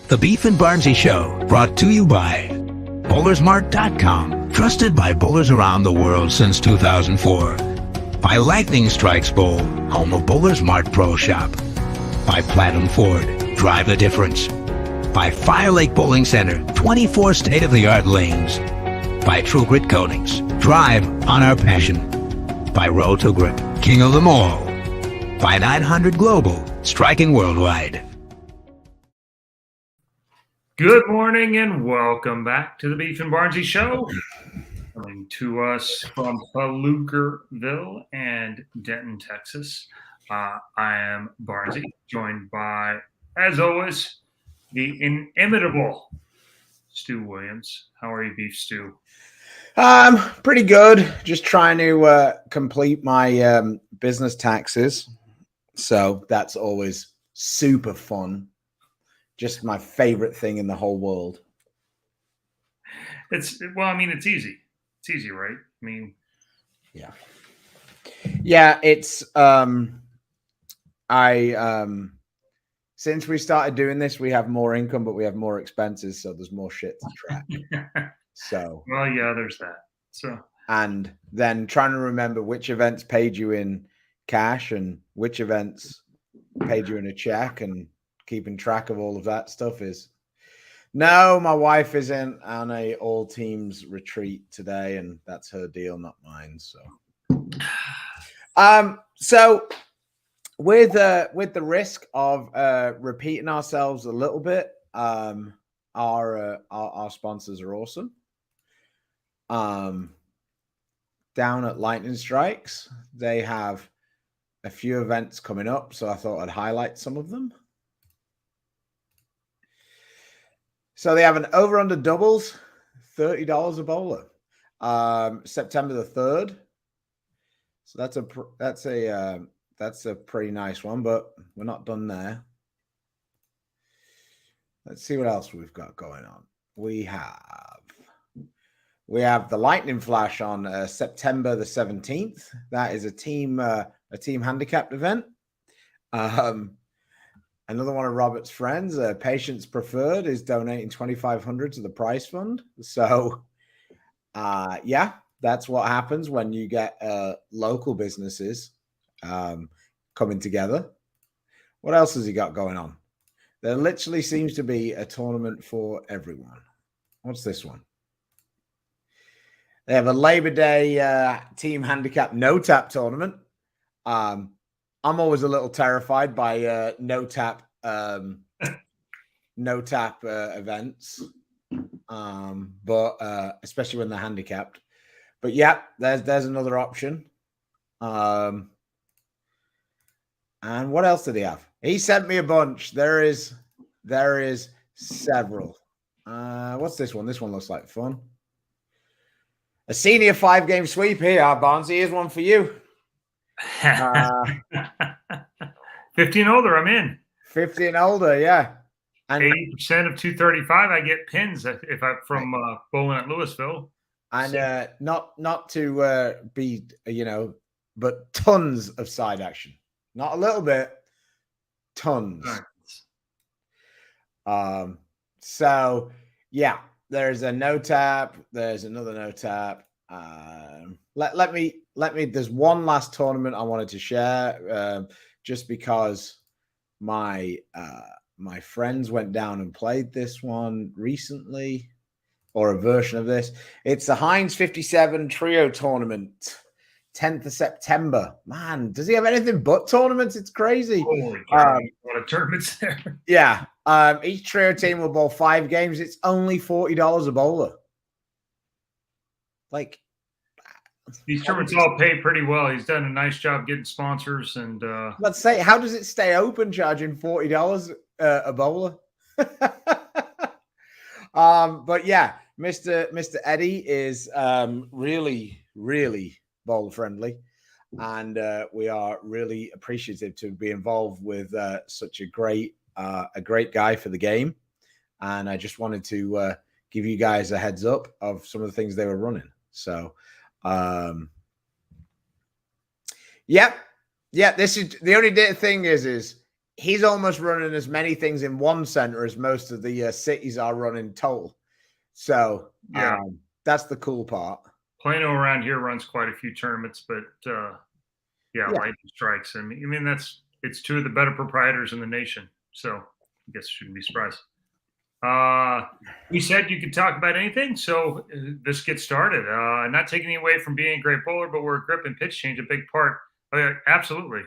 The Beef and Barnzy Show, brought to you by Bowlersmart.com, trusted by bowlers around the world since 2004. By Lightning Strikes Bowl, home of Bowlers Mart Pro Shop. By Platinum Ford, drive the difference. By Fire Lake Bowling Center, 24 state-of-the-art lanes. By True Grit Coatings, drive on our passion. By Roll to Grip, king of them all. By 900 Global, striking worldwide. Good morning and welcome back to the Beef and Barnzy Show. Coming to us from Pflugerville and Denton, Texas. I am Barnzy, joined by, as always, the inimitable Stu Williams. How are you, Beef Stu? Pretty good. Just trying to complete my business taxes. So that's always super fun. Just my favorite thing in the whole world. It's easy. It's easy, right? I mean, yeah, it's since we started doing this, we have more income, but we have more expenses, so there's more shit to track. So well, yeah, there's that. So and then trying to remember which events paid you in cash and which events paid you in a check, and keeping track of all of that stuff is no. My wife isn't on a all teams retreat today, and that's her deal, not mine. So, so with the risk of repeating ourselves a little bit, our sponsors are awesome. Down at Lightning Strikes, they have a few events coming up, so I thought I'd highlight some of them. So they have an over-under doubles, $30 a bowler, September the 3rd. So that's a pretty nice one, but we're not done there. Let's see what else we've got going on. We have the Lightning Flash on September the 17th. That is a team handicapped event. Another one of Robert's friends, Patients Preferred, is donating $2,500 to the prize fund. So, yeah, that's what happens when you get local businesses coming together. What else has he got going on? There literally seems to be a tournament for everyone. What's this one? They have a Labor Day team handicap no-tap tournament. I'm always a little terrified by no-tap events, but especially when they're handicapped. But yeah, there's another option. And what else did he have? He sent me a bunch. There is several. What's this one? This one looks like fun. A senior 5-game sweep here, Barnzy. Here's one for you. 15 older, I'm in. 50 and older, yeah. And 80% of 235, I get pins if I'm from bowling at Louisville. And not to be, but tons of side action. Not a little bit, tons. Nice. So yeah, there's a no tap. There's another no tap. Let me. There's one last tournament I wanted to share, just because my friends went down and played this one recently, or a version of this. It's the Heinz 57 Trio Tournament, 10th of September. Man, does he have anything but tournaments? It's crazy. Holy God, what a tournaments there. Yeah. Each trio team will bowl 5 games. It's only $40 a bowler. Like, these tournaments all pay pretty well. He's done a nice job getting sponsors. And let's say, how does it stay open charging $40 a bowler? But yeah, Mr. Eddie is really, really bowler friendly, and we are really appreciative to be involved with such a great guy for the game. And I just wanted to give you guys a heads up of some of the things they were running. So, yeah. This is the only thing is he's almost running as many things in one center as most of the cities are running total. So Yeah. that's the cool part. Plano around here runs quite a few tournaments, but yeah, lightning strikes. I mean it's two of the better proprietors in the nation. So I guess you shouldn't be surprised. We said you could talk about anything, so let's get started. Not taking away from being a great bowler, but where grip and pitch change a big part. Absolutely,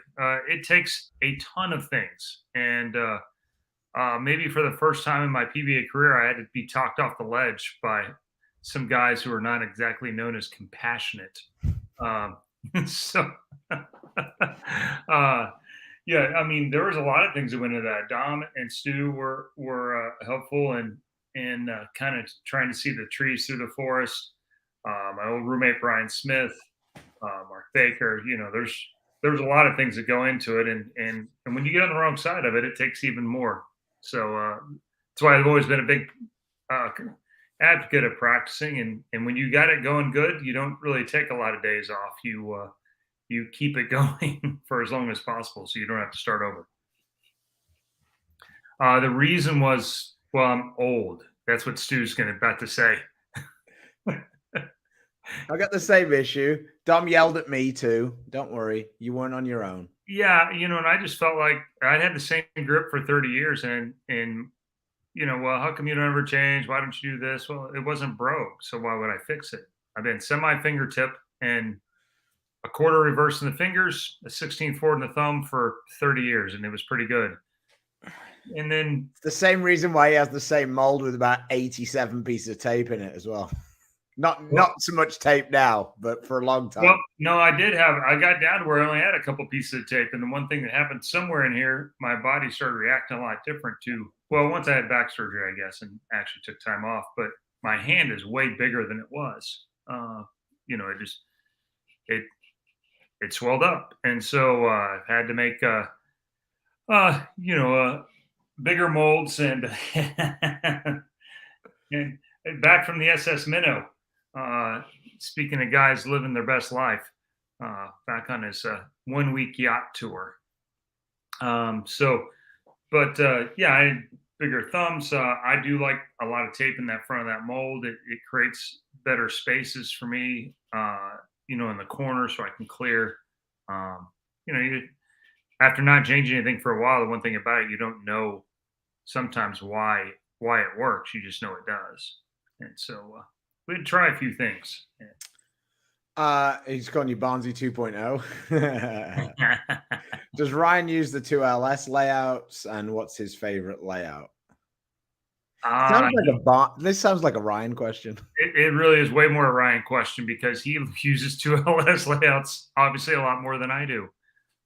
it takes a ton of things, and maybe for the first time in my PBA career, I had to be talked off the ledge by some guys who are not exactly known as compassionate. Um, so, yeah, I mean, there was a lot of things that went into that. Dom and Stu were helpful and kind of trying to see the trees through the forest. My old roommate Brian Smith, Mark Baker. You know, there's a lot of things that go into it, and when you get on the wrong side of it, it takes even more. So that's why I've always been a big advocate of practicing, and when you got it going good, you don't really take a lot of days off. You keep it going for as long as possible, so you don't have to start over. The reason was, well, I'm old. That's what Stu's going to about to say. I got the same issue. Dom yelled at me too. Don't worry, you weren't on your own. Yeah, you know, and I just felt like I'd had the same grip for 30 years, and you know, well, how come you don't ever change? Why don't you do this? Well, it wasn't broke, so why would I fix it? I've been semi fingertip and a quarter reverse in the fingers, a 16th forward in the thumb for 30 years, and it was pretty good. And then it's the same reason why he has the same mold with about 87 pieces of tape in it as well. Not so much tape now, but for a long time. Well, no, I got down to where I only had a couple pieces of tape. And the one thing that happened somewhere in here, my body started reacting a lot different to, well, once I had back surgery, I guess, and actually took time off, but my hand is way bigger than it was. You know, it swelled up. And so I had to make, you know, bigger molds and, and back from the SS Minnow. Speaking of guys living their best life, back on his 1 week yacht tour. Yeah, I had bigger thumbs. I do like a lot of tape in that front of that mold. It creates better spaces for me, you know, in the corner so I can clear. You know, after not changing anything for a while, the one thing about it, you don't know sometimes why it works. You just know it does. And so we'd try a few things. He's calling you Barnzy 2.0. Does Ryan use the 2LS layouts, and what's his favorite layout? This sounds like a Ryan question. It really is way more a Ryan question because he uses 2LS layouts obviously a lot more than I do.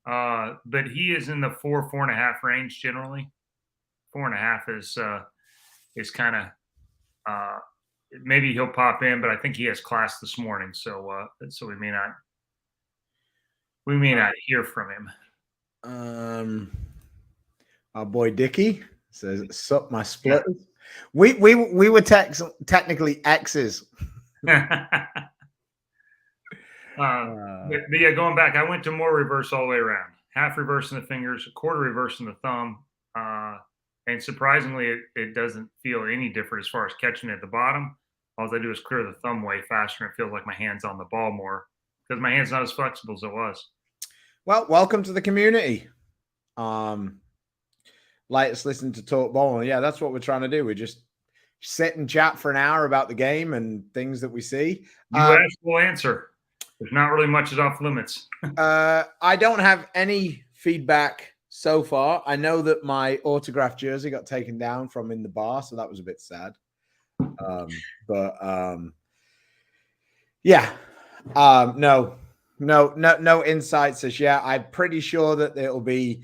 But he is in the 4.5 range generally. 4.5 is kind of maybe he'll pop in, but I think he has class this morning, so we may not hear from him. Our boy Dickie says, "Suck my splitters." Yeah. We were technically exes. But yeah, going back, I went to more reverse all the way around. Half reverse in the fingers, a quarter reverse in the thumb. And surprisingly, it doesn't feel any different as far as catching it at the bottom. All I do is clear the thumb way faster, and it feels like my hand's on the ball more because my hand's not as flexible as it was. Well, welcome to the community. Let's listen to Talk Ball. Yeah, that's what we're trying to do. We just sit and chat for an hour about the game and things that we see. You ask, we'll answer. There's not really much is off limits. I don't have any feedback so far. I know that my autographed jersey got taken down from in the bar, so that was a bit sad. Yeah. No insights as yet. I'm pretty sure that it'll be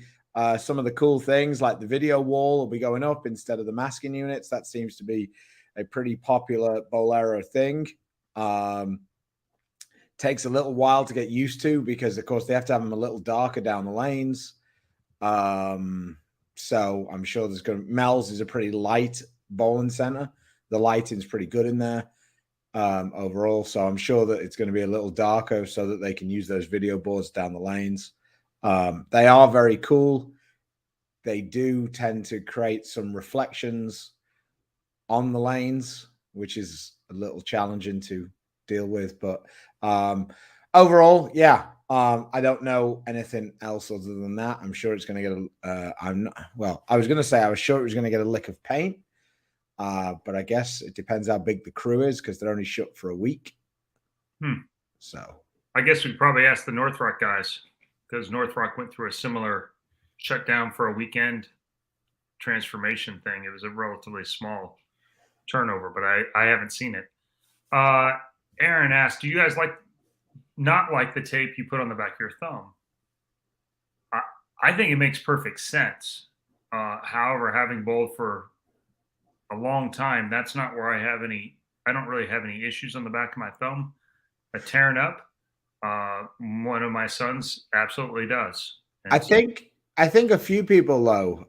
some of the cool things like the video wall will be going up instead of the masking units. That seems to be a pretty popular Bolero thing. Takes a little while to get used to because, of course, they have to have them a little darker down the lanes. So I'm sure there's going to... Mel's is a pretty light bowling center. The lighting's pretty good in there overall. So I'm sure that it's going to be a little darker so that they can use those video boards down the lanes. They are very cool. they do tend to create some reflections on the lanes, which is a little challenging to deal with. But overall, yeah, I don't know anything else other than that. I'm sure it's going to get I'm not, well, I was going to say I was sure it was going to get a lick of paint, but I guess it depends how big the crew is because they're only shut for a week. So I guess we'd probably ask the North Rock guys because North Rock went through a similar shutdown for a weekend transformation thing. It was a relatively small turnover, but I haven't seen it. Aaron asked, "Do you guys not like the tape you put on the back of your thumb?" I think it makes perfect sense. However, having bowled for a long time, that's not where I don't really have any issues on the back of my thumb. Tearing up, one of my sons absolutely does. And I think a few people though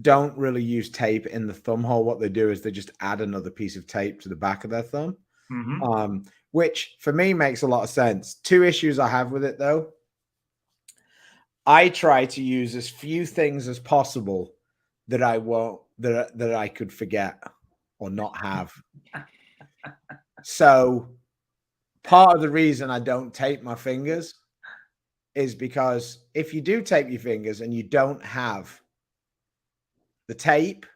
don't really use tape in the thumb hole. What they do is they just add another piece of tape to the back of their thumb, which for me makes a lot of sense. Two issues I have with it though. I try to use as few things as possible that I won't that I could forget or not have. So part of the reason I don't tape my fingers is because if you do tape your fingers and you don't have the tape,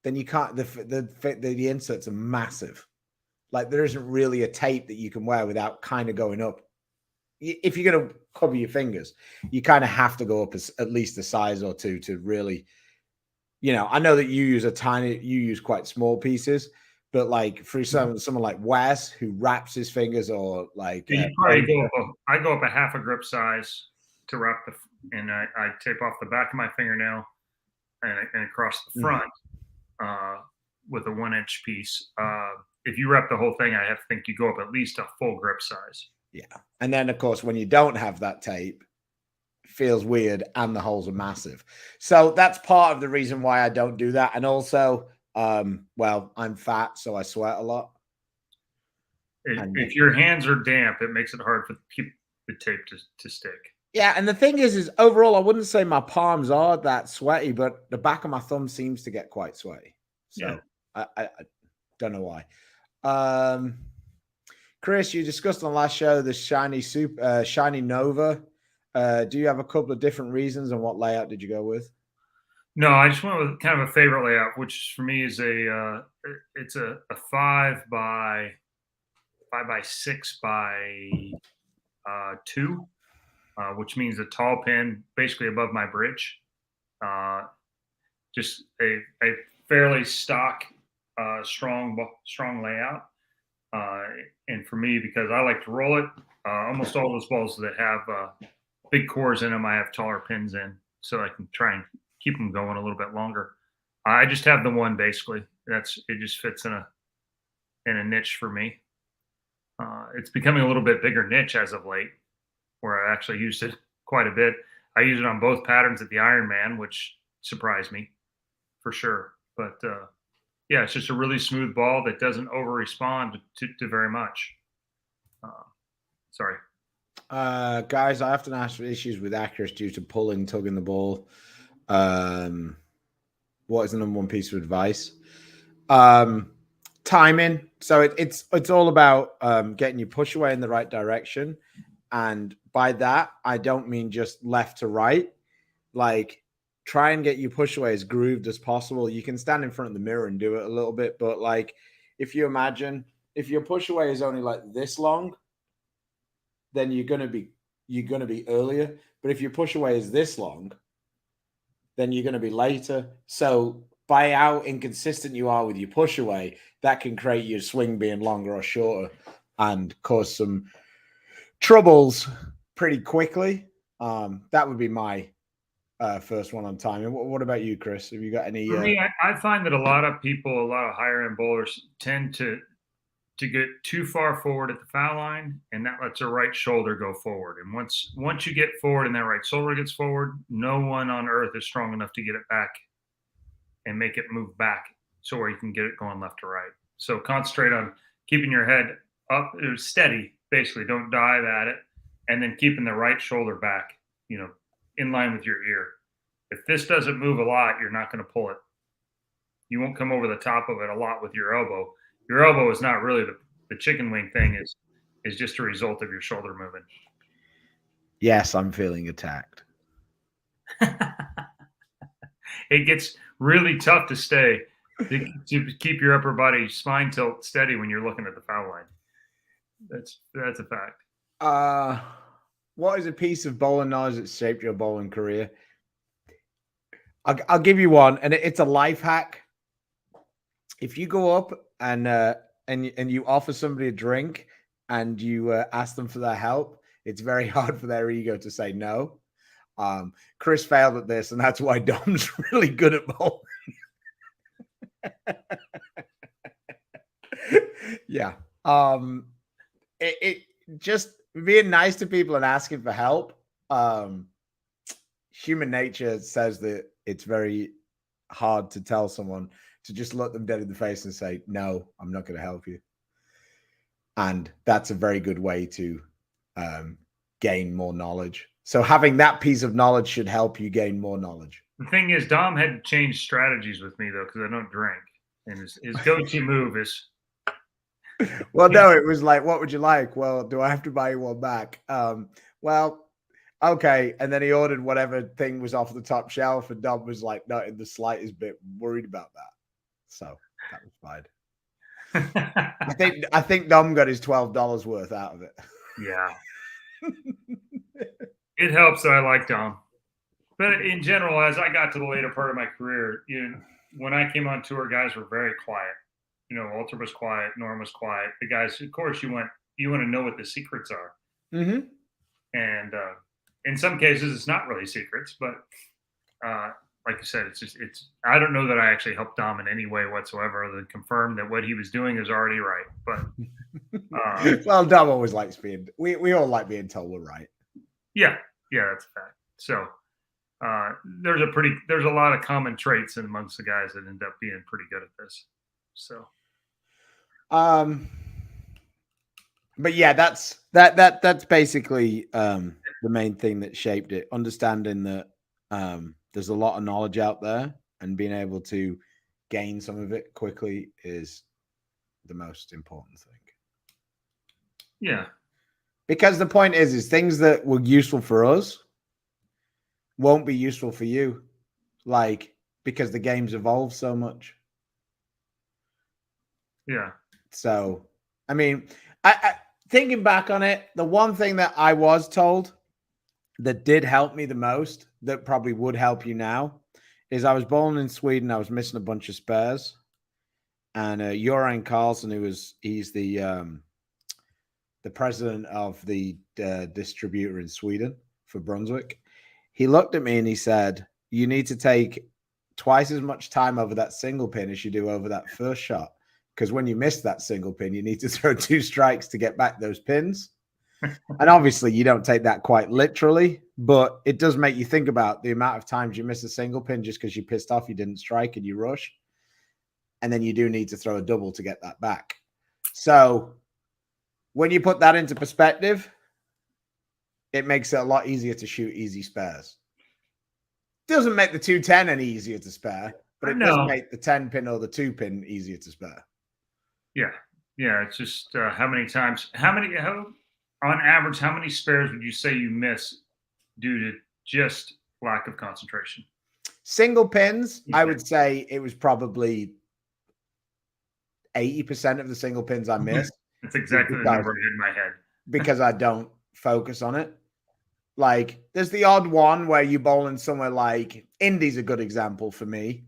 then you can't. The inserts are massive. Like there isn't really a tape that you can wear without kind of going up. If you're going to cover your fingers, you kind of have to go up at least a size or two to really, I know that you use quite small pieces, but like for someone like Wes who wraps his fingers or like, you probably I go up a half a grip size to wrap and I tape off the back of my fingernail and across the front with a 1-inch piece. If you wrap the whole thing, I have to think you go up at least a full grip size. Yeah. And then, of course, when you don't have that tape, it feels weird and the holes are massive. So that's part of the reason why I don't do that. And also, well, I'm fat, so I sweat a lot. If your hands are damp, it makes it hard for the tape to stick. Yeah. And the thing is overall, I wouldn't say my palms are that sweaty, but the back of my thumb seems to get quite sweaty. So yeah. I don't know why. Chris, you discussed on the last show the shiny Nova. Do you have a couple of different reasons, and what layout did you go with? No, I just went with kind of a favorite layout, which for me is it's a 5 by 6 by 2, which means a tall pin basically above my bridge. Just a fairly stock, strong layout. And for me, because I like to roll it, almost all those balls that have big cores in them, I have taller pins in, so I can try and keep them going a little bit longer. I just have the one basically. It just fits in a niche for me. It's becoming a little bit bigger niche as of late, where I actually used it quite a bit. I use it on both patterns at the Ironman, which surprised me for sure. But yeah, it's just a really smooth ball that doesn't over respond to very much. Sorry. Guys, I often ask for issues with accuracy due to tugging the ball. What is the number one piece of advice? Timing. So it's all about getting your push away in the right direction. And by that, I don't mean just left to right. Like, try and get your push away as grooved as possible. You can stand in front of the mirror and do it a little bit, but like if you imagine if your push away is only like this long, then you're gonna be earlier. But if your push away is this long, then you're gonna be later. So by how inconsistent you are with your push away, that can create your swing being longer or shorter and cause some troubles pretty quickly. That would be my first one on timing. What about you, Chris? Have you got any? For me, I find that a lot of higher end bowlers tend to get too far forward at the foul line, and that lets their right shoulder go forward. And once you get forward and that right shoulder gets forward, no one on earth is strong enough to get it back and make it move back so where you can get it going left to right. So concentrate on keeping your head up, steady, basically. Don't dive at it, and then keeping the right shoulder back, in line with your ear. If this doesn't move a lot, you're not going to pull it. You won't come over the top of it a lot with your elbow. Your elbow is not really the chicken wing thing is just a result of your shoulder moving. Yes, I'm feeling attacked. It gets really tough to stay to keep your upper body spine tilt steady when you're looking at the foul line. That's a fact. What is a piece of bowling knowledge that shaped your bowling career? I'll give you one, and it's a life hack. If you go up and you offer somebody a drink and you ask them for their help, it's very hard for their ego to say no. Chris failed at this, and that's why Dom's really good at bowling. Yeah. It just being nice to people and asking for help. Human nature says that it's very hard to tell someone to just look them dead in the face and say, no, I'm not going to help you. And that's a very good way to gain more knowledge. So having that piece of knowledge should help you gain more knowledge. The thing is, Dom had to change strategies with me, though, because I don't drink. And his go-to move is... Well, no, it was like, what would you like? Well, do I have to buy you one back? Well, okay. And then he ordered whatever thing was off the top shelf, and Dom was like not in the slightest bit worried about that. So that was fine. I think Dom got his $12 worth out of it. Yeah. It helps that I like Dom. But in general, as I got to the later part of my career, when I came on tour, guys were very quiet. Walter was quiet, Norm was quiet. The guys, of course, you want to know what the secrets are. Mm-hmm. And in some cases, it's not really secrets, but like you said, it's. I don't know that I actually helped Dom in any way whatsoever, other than confirm that what he was doing is already right. But well, Dom always likes being. We all like being told we're right. Yeah, that's a fact. So there's a lot of common traits amongst the guys that end up being pretty good at this. So, but yeah, that's basically the main thing that shaped it. Understanding that there's a lot of knowledge out there, and being able to gain some of it quickly is the most important thing. Yeah. Because the point is things that were useful for us won't be useful for you, because the game's evolved so much. Yeah. So, I mean, I thinking back on it, the one thing that I was told that did help me the most, that probably would help you now, is I was bowling in Sweden. I was missing a bunch of spares, and Göran Carlson, he's the president of the distributor in Sweden for Brunswick, he looked at me and he said, you need to take twice as much time over that single pin as you do over that first shot. Because when you miss that single pin, you need to throw 2 strikes to get back those pins. And obviously you don't take that quite literally, but it does make you think about the amount of times you miss a single pin just because you pissed off, you didn't strike and you rush. And then you do need to throw a double to get that back. So when you put that into perspective, it makes it a lot easier to shoot easy spares. Doesn't make the 210 any easier to spare, but it does make the 10 pin or the 2 pin easier to spare. Yeah. It's just how many times, on average, how many spares would you say you miss due to just lack of concentration? Single pins, I would say it was probably 80% of the single pins I missed. That's exactly the number in my head. Because I don't focus on it. There's the odd one where you bowl in somewhere like Indy's a good example for me.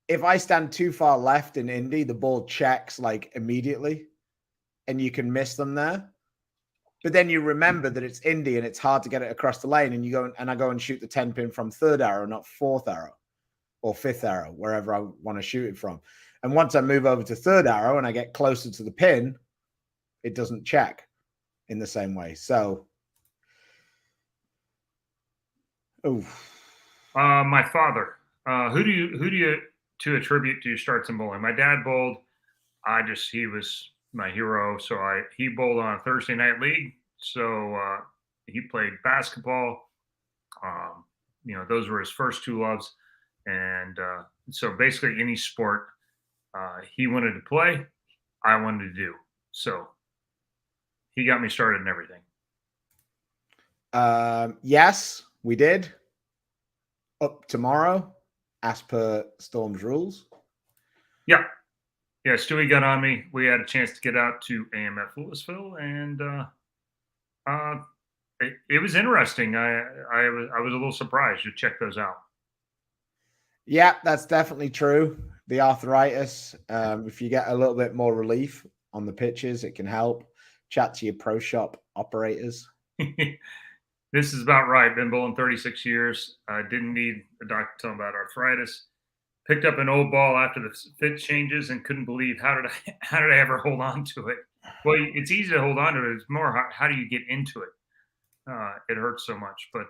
If I stand too far left in Indy, the ball checks immediately, and you can miss them there. But then you remember that it's Indy and it's hard to get it across the lane, and I go and shoot the 10 pin from 3rd arrow, not 4th arrow or 5th arrow, wherever I want to shoot it from. And once I move over to 3rd arrow and I get closer to the pin, it doesn't check in the same way. So, my father. Who do you to attribute to your starts in bowling? My dad bowled. He was my hero. So he bowled on a Thursday night league. So he played basketball. those were his first two loves. And so basically any sport he wanted to play, I wanted to do. So he got me started in everything. Yes, we did. Up tomorrow, as per Storm's rules. Yeah. Yeah, Stewie got on me. We had a chance to get out to AMF Louisville, and it was interesting. I was a little surprised. You check those out. Yeah, that's definitely true. The arthritis, if you get a little bit more relief on the pitches, it can help. Chat to your pro shop operators. This is about right. Been bowling 36 years. Didn't need a doctor to tell me about arthritis. Picked up an old ball after the fit changes and couldn't believe how did I ever hold on to it? Well, it's easy to hold on to it. It's more how do you get into it? It hurts so much. But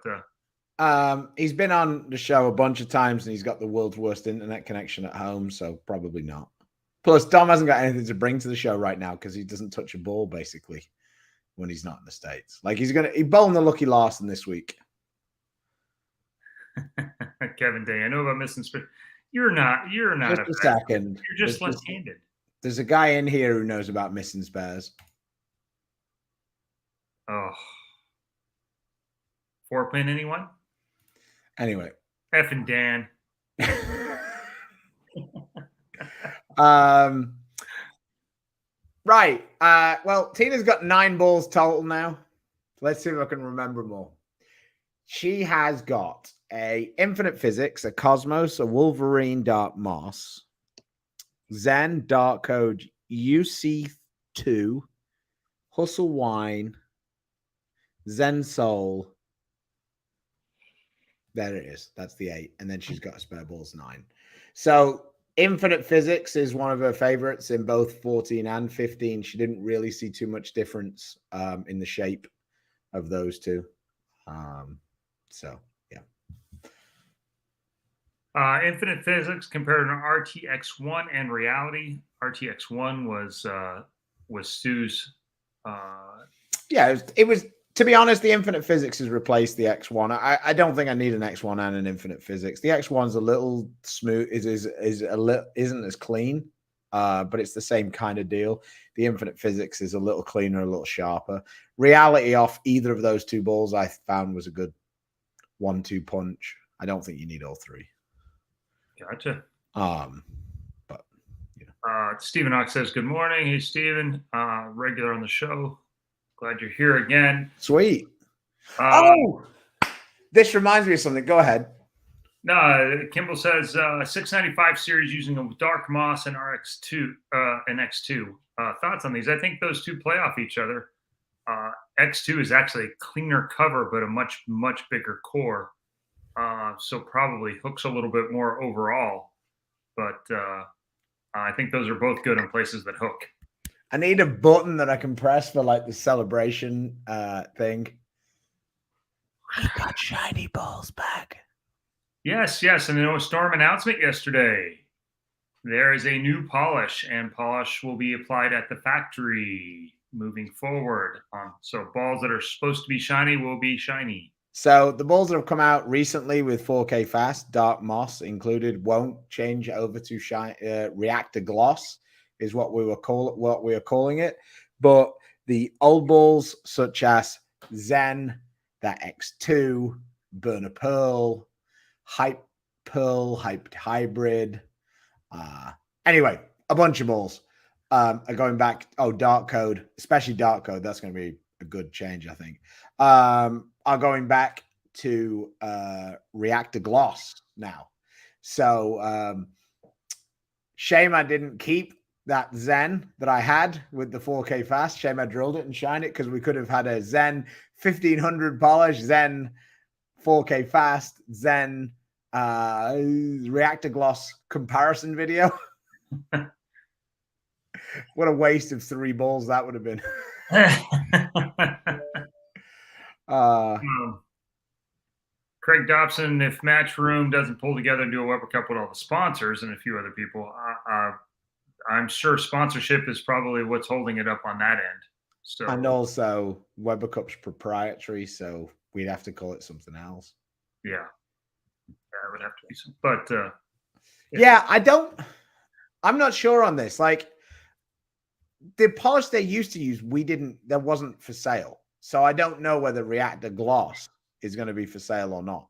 he's been on the show a bunch of times and he's got the world's worst internet connection at home, so probably not. Plus, Dom hasn't got anything to bring to the show right now because he doesn't touch a ball basically when he's not in the States. Like he's bowling the Lucky Larson this week. Kevin Day, I know about missing spit. You're not Just a second. You're just left-handed. There's a guy in here who knows about missing spares. Oh. 4-pin, anyone? Anyway. Effing Dan. Right. Well, Tina's got 9 balls total now. Let's see if I can remember them all. She has got a Infinite Physics, a Cosmos, a Wolverine Dark Moss, Zen Dark Code UC2, Hustle Wine, Zen Soul. There it is. That's the 8. And then she's got a spare balls 9. So Infinite Physics is one of her favorites in both 14 and 15. She didn't really see too much difference in the shape of those two. So, yeah. Infinite Physics compared to RTX1 and Reality. RTX1 was Stu's. Yeah, it was. To be honest, the Infinite Physics has replaced the X1. I don't think I need an X1 and an Infinite Physics. The X1's a little smooth, isn't as clean, but it's the same kind of deal. The Infinite Physics is a little cleaner, a little sharper. Reality off either of those two balls I found was a good 1-2 punch. I don't think you need all 3. Gotcha. But Stephen Ox says, good morning. Hey, Stephen, regular on the show. Glad you're here again. Sweet. This reminds me of something. Go ahead. No, Kimball says 695 series using a Dark Moss and RX2 and X2. Thoughts on these? I think those two play off each other. X2 is actually a cleaner cover, but a much, much bigger core. So probably hooks a little bit more overall. But I think those are both good in places that hook. I need a button that I can press for like the celebration thing. We got shiny balls back. Yes. And there was a Storm announcement yesterday. There is a new polish, and polish will be applied at the factory moving forward. So balls that are supposed to be shiny will be shiny. So the balls that have come out recently with 4K fast, Dark Moss included, won't change over to Reactor Gloss. Is what we are calling it. But the old balls such as Zen, that X2, Burner Pearl, Hype Pearl, Hyped Hybrid. Anyway, a bunch of balls are going back. Oh, Dark Code, especially Dark Code. That's going to be a good change, I think. Are going back to Reactor Gloss now. So shame I didn't keep that Zen that I had with the 4K fast. Shame I drilled it and shined it because we could have had a Zen 1500 polish, Zen 4K fast, Zen Reactor Gloss comparison video. What a waste of 3 balls that would have been. Craig Dobson, if Matchroom doesn't pull together and do a Weber Cup with all the sponsors and a few other people, I'm sure sponsorship is probably what's holding it up on that end. So, and also Weber Cup's proprietary, so we'd have to call it something else. Yeah. it would have to be some, but yeah, I'm not sure on this. Like the polish they used to use, there wasn't for sale. So I don't know whether Reactor Gloss is going to be for sale or not.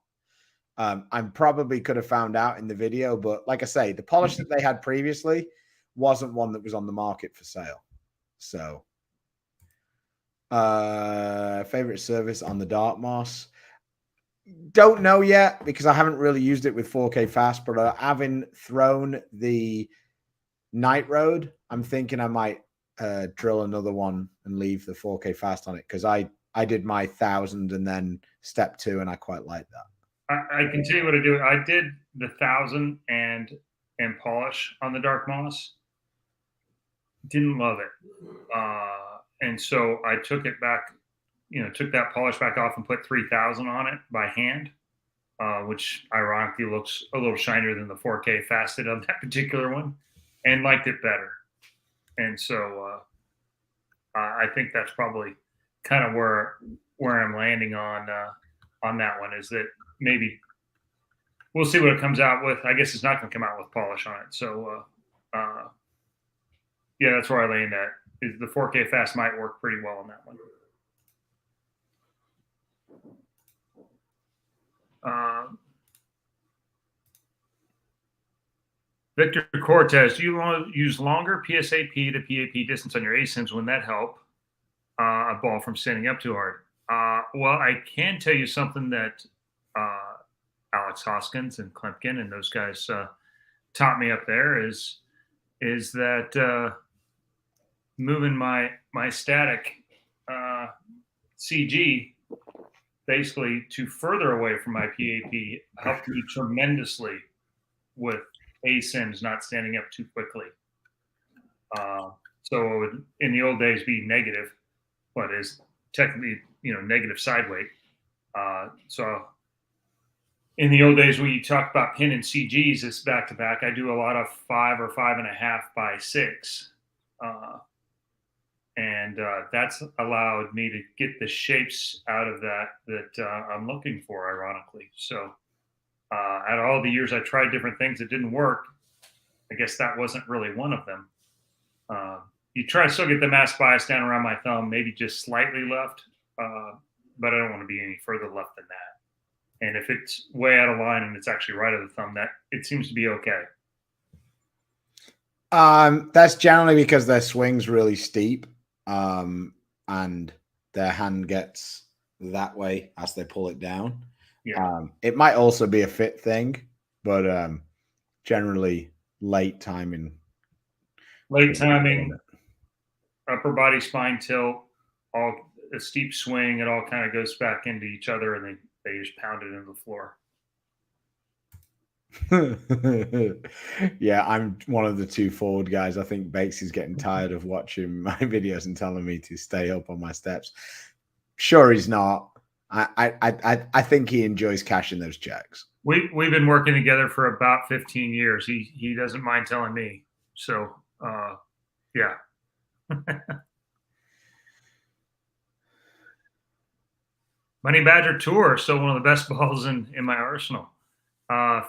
I probably could have found out in the video, but like I say, the polish that they had previously wasn't one that was on the market for sale. So, favorite service on the Dark Moss. Don't know yet because I haven't really used it with 4K fast, but having thrown the Night Road, I'm thinking I might drill another one and leave the 4K fast on it because I did my 1,000 and then step 2, and I quite like that. I can tell you what I do. I did the 1,000 and polish on the Dark Moss. Didn't love it, and so I took it back. Took that polish back off and put 3,000 on it by hand, which ironically looks a little shinier than the 4K fasted on that particular one, and liked it better. And so I think that's probably kind of where I'm landing on that one, is that maybe we'll see what it comes out with. I guess it's not going to come out with polish on it. So yeah, that's where I land at. Is the 4K fast might work pretty well on that one. Victor Cortez, do you want to use longer PSAP to PAP distance on your ASIMs? Wouldn't that help a ball from standing up too hard? Well, I can tell you something that Alex Hoskins and Klimpkin and those guys taught me up there is that moving my static CG basically to further away from my PAP helped me tremendously with ASIMs not standing up too quickly. So it would, in the old days, be negative, but is technically, negative side weight. So in the old days, when you talk about pin and CGs, it's back to back. I do a lot of 5 or 5.5 by 6. And that's allowed me to get the shapes out of that I'm looking for, ironically. So out of all the years I tried different things that didn't work, I guess that wasn't really one of them. You try to still get the mass bias down around my thumb, maybe just slightly left, but I don't want to be any further left than that. And if it's way out of line and it's actually right of the thumb, that it seems to be okay. That's generally because their swing's really steep. And their hand gets that way as they pull it down. Yeah. It might also be a fit thing, but generally late timing, upper body spine tilt, all a steep swing, it all kind of goes back into each other, and they just pound it into the floor. Yeah, I'm one of the 2 forward guys. I think Bakes is getting tired of watching my videos and telling me to stay up on my steps. Sure, he's not. I think he enjoys cashing those checks. We've been working together for about 15 years. He doesn't mind telling me. So yeah. Money Badger Tour, still one of the best balls in my arsenal.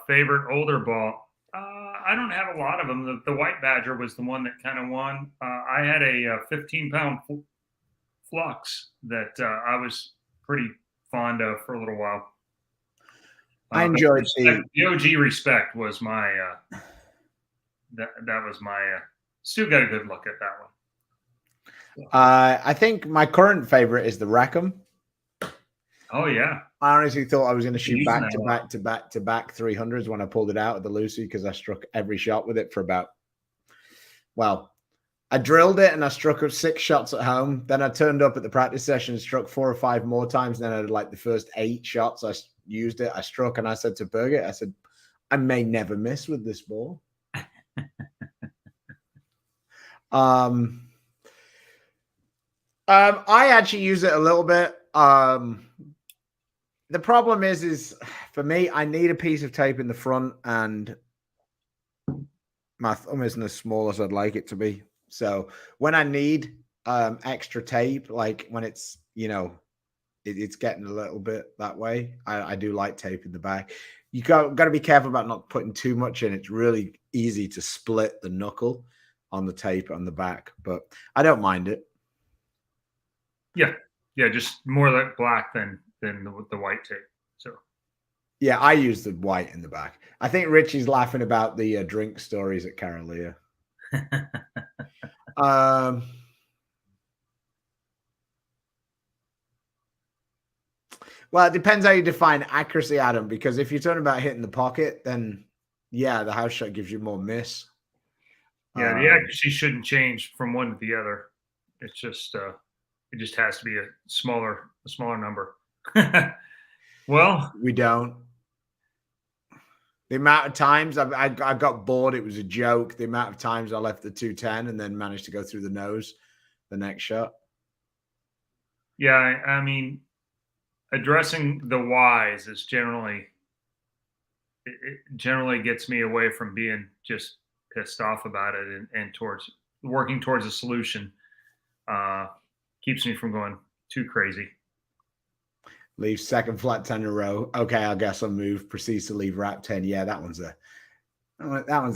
Favorite older ball. I don't have a lot of them. The White Badger was the one that kind of won. I had a 15-pound flux that I was pretty fond of for a little while. I enjoyed the OG Respect was my that was my still got a good look at that one. I think my current favorite is the Rackham. Oh yeah. I honestly thought I was going to shoot back to back 300s when I pulled it out of the Lucy because I struck every shot with it for about, well, I drilled it and I struck up 6 shots at home. Then I turned up at the practice session and struck 4 or 5 more times. Then I had like the first 8 shots. I used it. I struck and I said to Birgit, I said, I may never miss with this ball. I actually use it a little bit. The problem is for me, I need a piece of tape in the front and my thumb isn't as small as I'd like it to be. So when I need extra tape, like when it's, it's getting a little bit that way, I do like tape in the back. you got to be careful about not putting too much in. It's really easy to split the knuckle on the tape on the back, but I don't mind it. Yeah, just more like black than the white tape. So yeah, I use the white in the back. I think Richie's laughing about the drink stories at Carolia. Well, it depends how you define accuracy, Adam, because if you're talking about hitting the pocket, then yeah, the house shot gives you more miss. Yeah, the accuracy shouldn't change from one to the other. It's just it just has to be a smaller number. Well, we don't. The amount of times I got bored, it was a joke. The amount of times I left the 210 and then managed to go through the nose the next shot. Yeah, I mean, addressing the whys is generally it generally gets me away from being just pissed off about it and towards working towards a solution. Keeps me from going too crazy. Leave second flat 10 in a row. Okay, I guess I'll move. Proceeds to leave wrap 10. Yeah, that one's a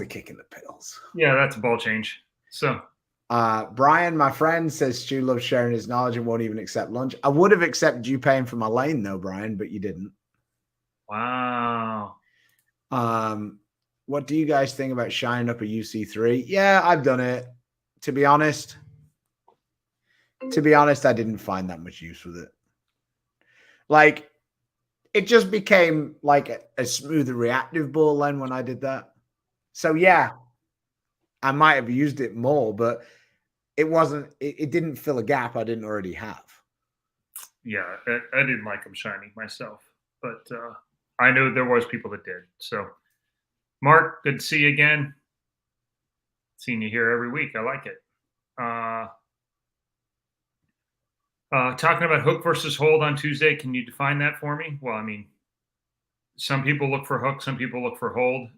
kick in the pills. Yeah, that's a ball change. So Brian, my friend, says Stu loves sharing his knowledge and won't even accept lunch. I would have accepted you paying for my lane though, Brian, but you didn't. Wow. What do you guys think about shining up a UC3? Yeah, I've done it. To be honest, I didn't find that much use with it. Like, it just became like a smoother reactive ball then when I did that. So yeah, I might have used it more, but it didn't fill a gap I didn't already have. Yeah, I didn't like them shiny myself, but I know there was people that did. So Mark, good to see you again. Seeing you here every week. I like it. Talking about hook versus hold on Tuesday, can you define that for me? Well, I mean, some people look for hook, some people look for hold.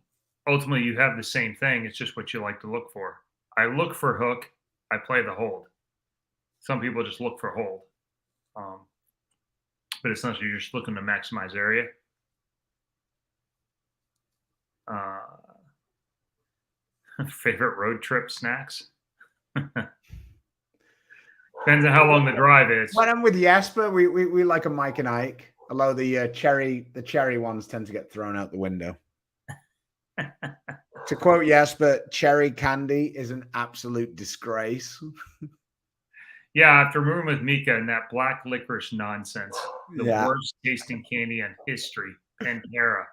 Ultimately, you have the same thing. It's just what you like to look for. I look for hook. I play the hold. Some people just look for hold. But essentially, you're just looking to maximize area. Favorite road trip snacks? Depends on how long the drive is. When I'm with Jesper, we like a Mike and Ike. Although the cherry ones tend to get thrown out the window. To quote Jesper, cherry candy is an absolute disgrace. Yeah, after moving with Mika and that black licorice nonsense, the worst tasting candy in history, Pantera.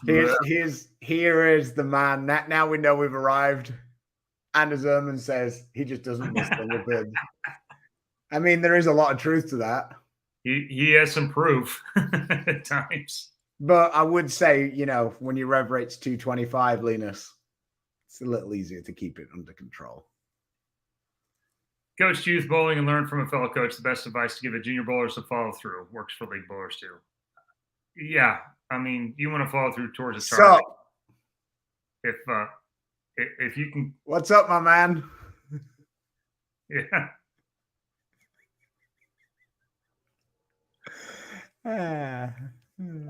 Here is the man. Now we know we've arrived. Anders Erman says he just doesn't miss the bit. I mean, there is a lot of truth to that. He has some proof at times. But I would say, when your rev rate's 225, Linus, it's a little easier to keep it under control. Coach youth bowling and learn from a fellow coach. The best advice to give a junior bowler is to follow through. Works for league bowlers too. Yeah, I mean, you want to follow through towards a target. So, if you can. What's up, my man? Yeah.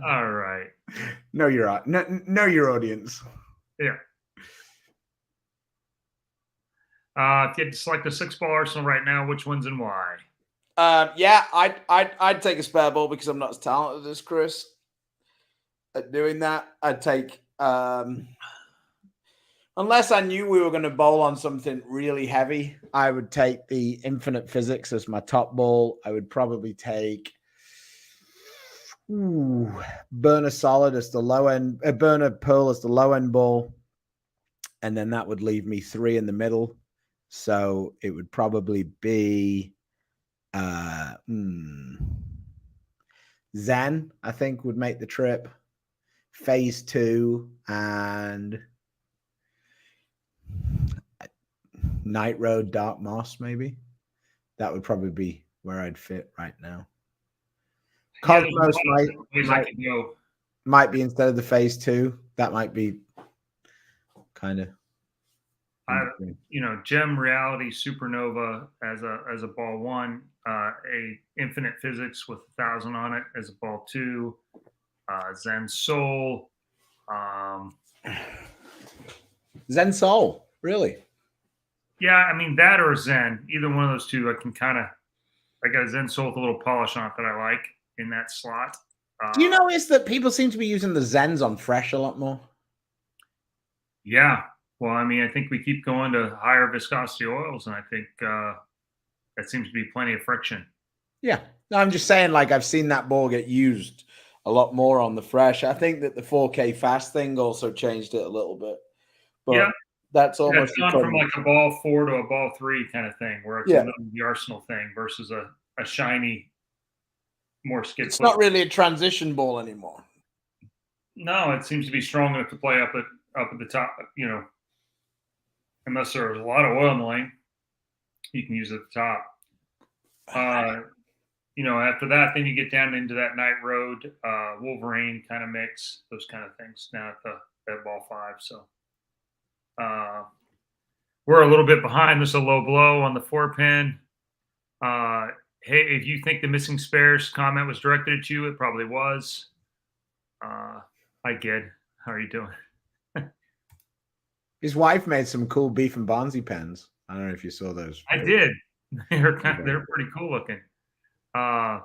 All right. Know your audience. Yeah. If you had to select a 6-ball arsenal right now, which ones and why? Yeah, I'd take a spare ball because I'm not as talented as Chris at doing that. I'd take unless I knew we were going to bowl on something really heavy, I would take the Infinite Physics as my top ball. I would probably take Burner Solid as the low end, Burner Pearl as the low end ball. And then that would leave me 3 in the middle. So it would probably be Zen, I think, would make the trip. Phase 2 and Night Road, Dark Moss, maybe. That would probably be where I'd fit right now. Cosmos might be instead of the Phase 2. That might be kind of. Gem Reality Supernova as a ball 1, a Infinite Physics with 1,000 on it as a ball 2, Zen Soul. Zen Soul, really? Yeah, I mean that or Zen. Either one of those two, I can kind of. I got a Zen Soul with a little polish on it that I like in that slot. Do you notice that people seem to be using the Zens on fresh a lot more? Yeah. Well, I mean, I think we keep going to higher viscosity oils, and I think that seems to be plenty of friction. Yeah. No, I'm just saying, like, I've seen that ball get used a lot more on the fresh. I think that the 4K fast thing also changed it a little bit. But Yeah. that's Yeah, almost it's gone from like a ball 4 to a ball 3 kind of thing, where it's a middle of the arsenal thing versus a shiny, more skid. It's not really a transition ball anymore. No, it seems to be strong enough to play up at the top. Unless there's a lot of oil in the lane, you can use it at the top. After that, then you get down into that Night Road, Wolverine kind of mix, those kind of things. Now at ball 5, so we're a little bit behind. This is a low blow on the 4-pin. Hey, if you think the missing spares comment was directed at you, it probably was. Hi, Ged. How are you doing? His wife made some cool beef and Barnzy pens. I don't know if you saw those. I did. They're pretty cool looking. At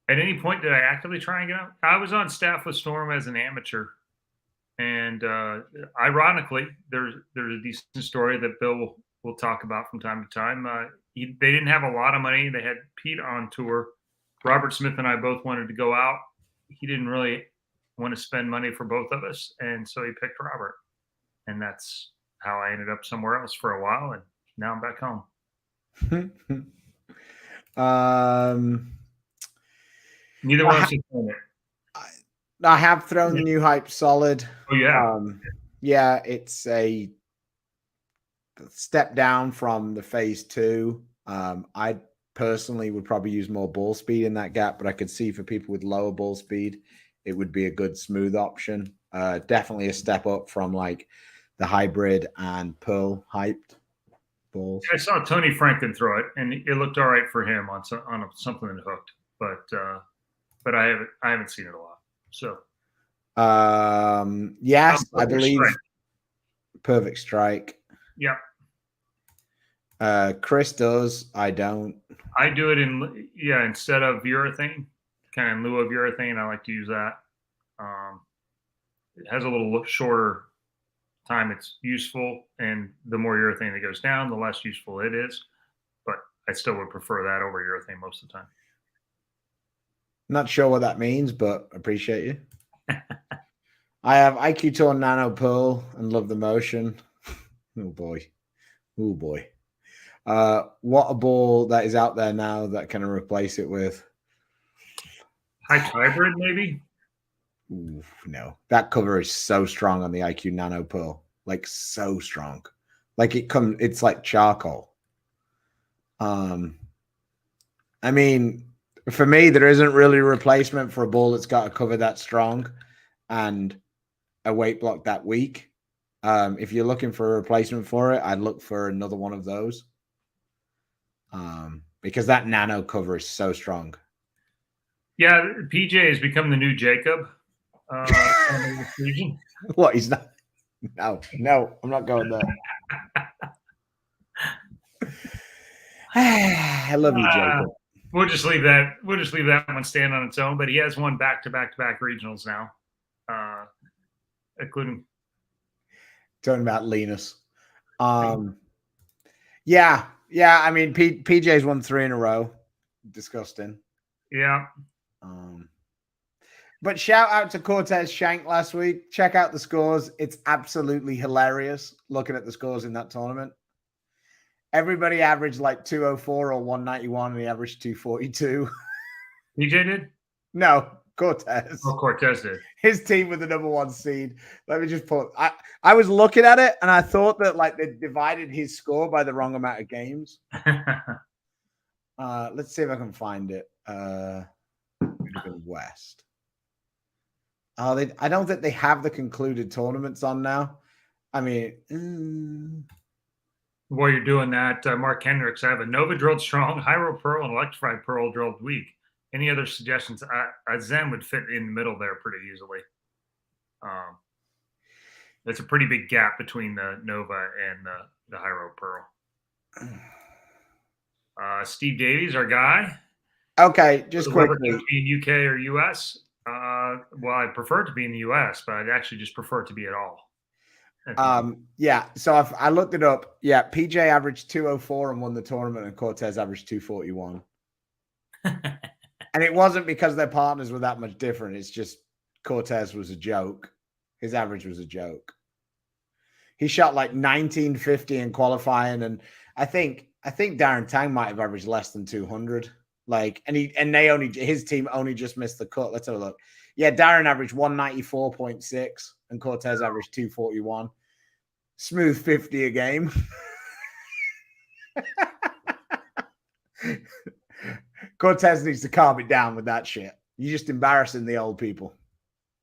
any point, did I actively try and get out? I was on staff with Storm as an amateur. And ironically, there's a decent story that Bill will talk about from time to time. They didn't have a lot of money. They had Pete on tour. Robert Smith and I both wanted to go out. He didn't really want to spend money for both of us, and so he picked Robert. And that's how I ended up somewhere else for a while, and now I'm back home. Neither one of us has thrown it. I have thrown the New Hype solid. Oh yeah. Yeah, it's a step down from the phase 2. I personally would probably use more ball speed in that gap, but I could see for people with lower ball speed, it would be a good smooth option. Definitely a step up from like the hybrid and Pearl hyped balls. I saw Tony Franklin throw it, and it looked all right for him on something that hooked, but I haven't seen it a lot. So, yes, I believe strike. Perfect Strike. Yeah. Chris does. I don't. I do it instead of urethane, kind of in lieu of urethane. I like to use that. It has a little shorter time it's useful, and the more urethane that goes down, the less useful it is. But I still would prefer that over urethane most of the time. Not sure what that means, but appreciate you. I have IQ Tour Nano Pearl and love the motion. Oh boy. Oh boy. What a ball that is out there now that can replace it with? Hybrid, maybe? Ooh, no. That cover is so strong on the IQ Nano Pearl. Like so strong. Like it's like charcoal. I mean, for me, there isn't really a replacement for a ball that's got a cover that strong and a weight block that weak. If you're looking for a replacement for it, I'd look for another one of those. Because that nano cover is so strong. Yeah, PJ has become the new Jacob. What? He's not. No, I'm not going there. I love you, Jacob. We'll just leave that one stand on its own. But he has won back-to-back regionals now, including talking about Linus. Yeah. I mean, PJ's won 3 in a row. Disgusting. Yeah. But shout out to Cortez Shank last week. Check out the scores. It's absolutely hilarious looking at the scores in that tournament. Everybody averaged like 204 or 191, and he averaged 242. PJ did? No, Cortez. Oh, Cortez did. His team with the #1 seed. Let me just pull. I was looking at it, and I thought that like they divided his score by the wrong amount of games. Let's see if I can find it. West. Oh, I don't think they have the concluded tournaments on now. I mean, while you're doing that, Mark Hendricks, I have a Nova drilled strong, Hyro Pearl, and Electrified Pearl drilled weak. Any other suggestions? Zen would fit in the middle there pretty easily. There's a pretty big gap between the Nova and the Hyro Pearl. Steve Davies, our guy. Okay, just quickly. Be in UK or US? Well, I prefer to be in the US, but I'd actually just prefer to be at all. Yeah, so I looked it up. Yeah, PJ averaged 204 and won the tournament, and Cortez averaged 241. And it wasn't because their partners were that much different. It's just Cortez was a joke. His average was a joke. He shot like 1950 in qualifying, and I think Darren Tang might have averaged less than 200. Like, his team only just missed the cut. Let's have a look. Yeah, Darren averaged 194.6 and Cortez averaged 241. Smooth 50 a game. Cortez needs to calm it down with that shit. You're just embarrassing the old people.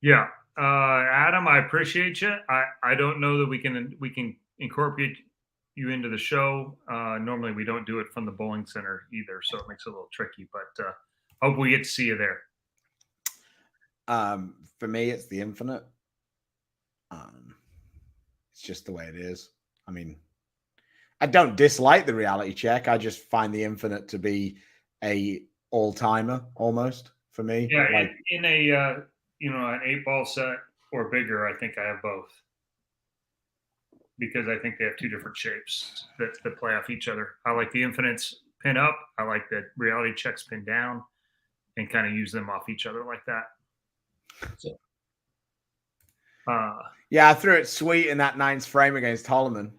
Yeah. Adam, I appreciate you. I don't know that we can incorporate you into the show. Normally we don't do it from the bowling center either, so it makes it a little tricky, but hope we get to see you there. For me, it's the Infinite. It's just the way it is. I mean, I don't dislike the reality check. I just find the Infinite to be a all-timer almost for me. Yeah, like, in a an 8-ball set or bigger, I think I have both, because I think they have two different shapes that play off each other. I like the Infinites pin up. I like the reality checks pin down, and kind of use them off each other like that. So, yeah, I threw it sweet in that 9th frame against Holloman.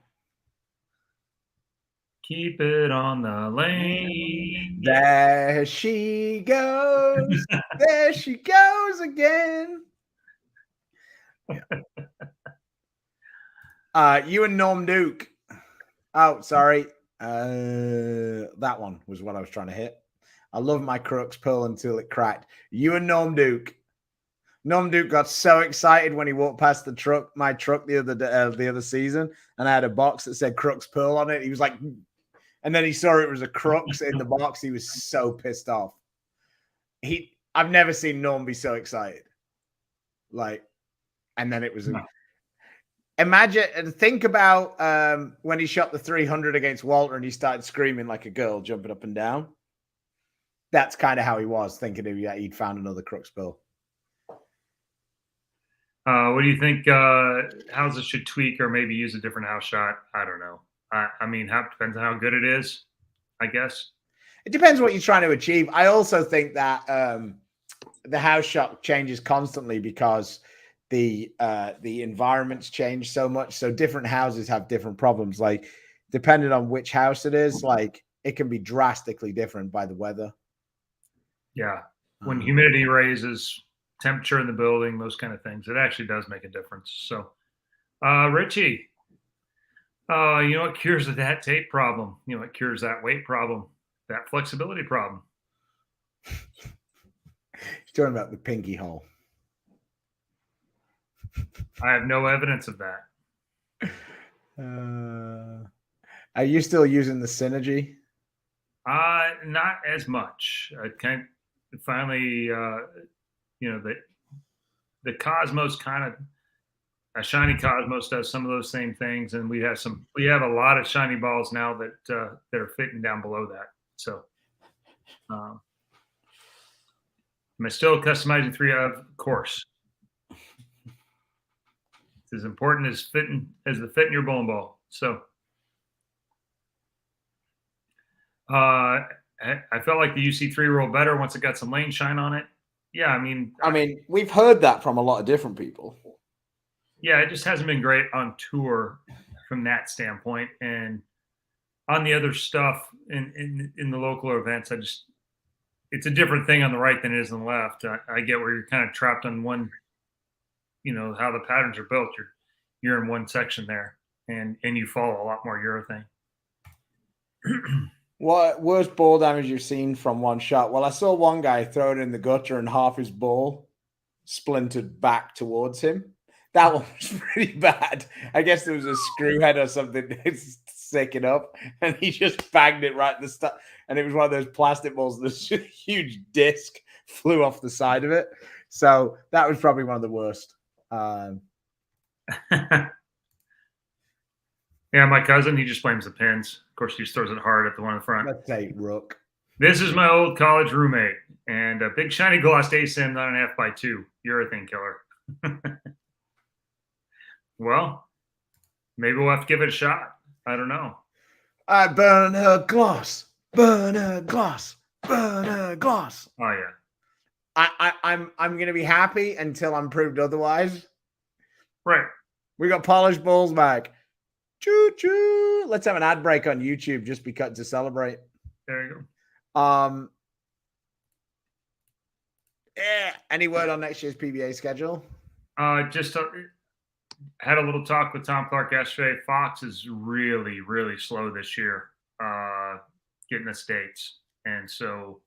Keep it on the lane. There she goes. There she goes again. Yeah. You and Norm Duke. Oh, sorry. That one was what I was trying to hit. I love my Crux Pearl until it cracked. You and Norm Duke. Norm Duke got so excited when he walked past my truck the other season, and I had a box that said Crux Pearl on it. He was like, and then he saw it was a Crux in the box. He was so pissed off. I've never seen Norm be so excited. Like, and then it was. Imagine, think about when he shot the 300 against Walter and he started screaming like a girl, jumping up and down. That's kind of how he was, thinking he'd found another Crux Pearl. What do you think houses should tweak or maybe use a different house shot? I don't know. I mean, depends on how good it is, I guess. It depends what you're trying to achieve. I also think that the house shot changes constantly because the environments change so much. So different houses have different problems. Like, depending on which house it is, like, it can be drastically different by the weather. Yeah. When humidity raises, temperature in the building, those kind of things, it actually does make a difference. So, Richie, you know what cures that tape problem? You know what cures that weight problem, that flexibility problem? You're talking about the pinky hole. I have no evidence of that. Are you still using the Synergy? Not as much. I kind of finally, the Cosmos kind of, a shiny Cosmos does some of those same things, and we have a lot of shiny balls now that are fitting down below that. So, am I still customizing 3? Of course. It's as important as the fit in your bowling ball. So, I felt like the UC3 rolled better once it got some lane shine on it. Yeah, I mean, we've heard that from a lot of different people. Yeah, it just hasn't been great on tour from that standpoint, and on the other stuff in the local events, it's a different thing on the right than it is on the left. I get where you're kind of trapped on one. You know how the patterns are built. You're in one section there, and you follow a lot more urethane. What worst ball damage you've seen from one shot? Well, I saw one guy throw it in the gutter and half his ball splintered back towards him. That one was pretty bad. I guess there was a screw head or something sticking up, and he just banged it right at the start. And it was one of those plastic balls. This huge disc flew off the side of it. So that was probably one of the worst. Yeah, my cousin, he just blames the pins. Of course, he just throws it hard at the one in the front. Let's say rook. This is my old college roommate, and a big shiny glossed ASIM 9.5x2 urethane killer. Well, maybe we'll have to give it a shot. I don't know. I burn her gloss, burn her gloss, burn her gloss. Oh yeah. I'm gonna be happy until I'm proved otherwise. Right. We got polished balls back. Choo choo. Let's have an ad break on YouTube just because to celebrate. There you go. Yeah. Any word on next year's PBA schedule? Just had a little talk with Tom Clark yesterday. Fox is really, really slow this year getting the states, and so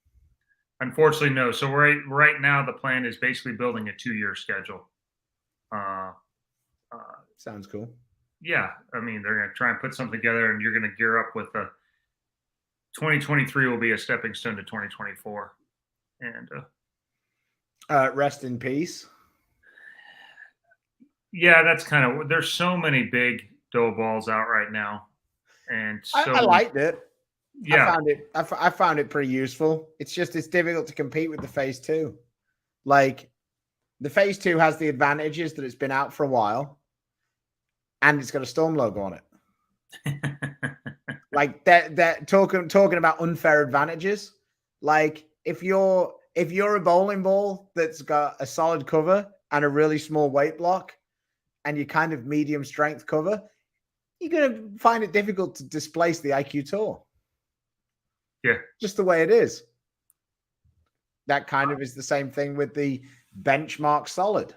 unfortunately, no. So right now, the plan is basically building a 2-year schedule. Sounds cool. Yeah, I mean, they're going to try and put something together, and you're going to gear up with 2023 will be a stepping stone to 2024. And rest in peace. Yeah, that's kind of, there's so many big dough balls out right now, and so I liked it. Yeah, I found it pretty useful. It's just it's difficult to compete with the Phase 2. Like the Phase 2 has the advantages that it's been out for a while. And it's got a Storm logo on it. Like that talking about unfair advantages. Like if you're a bowling ball that's got a solid cover and a really small weight block, and you kind of medium strength cover, you're gonna find it difficult to displace the IQ Tour. Yeah, just the way it is. That kind of is the same thing with the benchmark solid.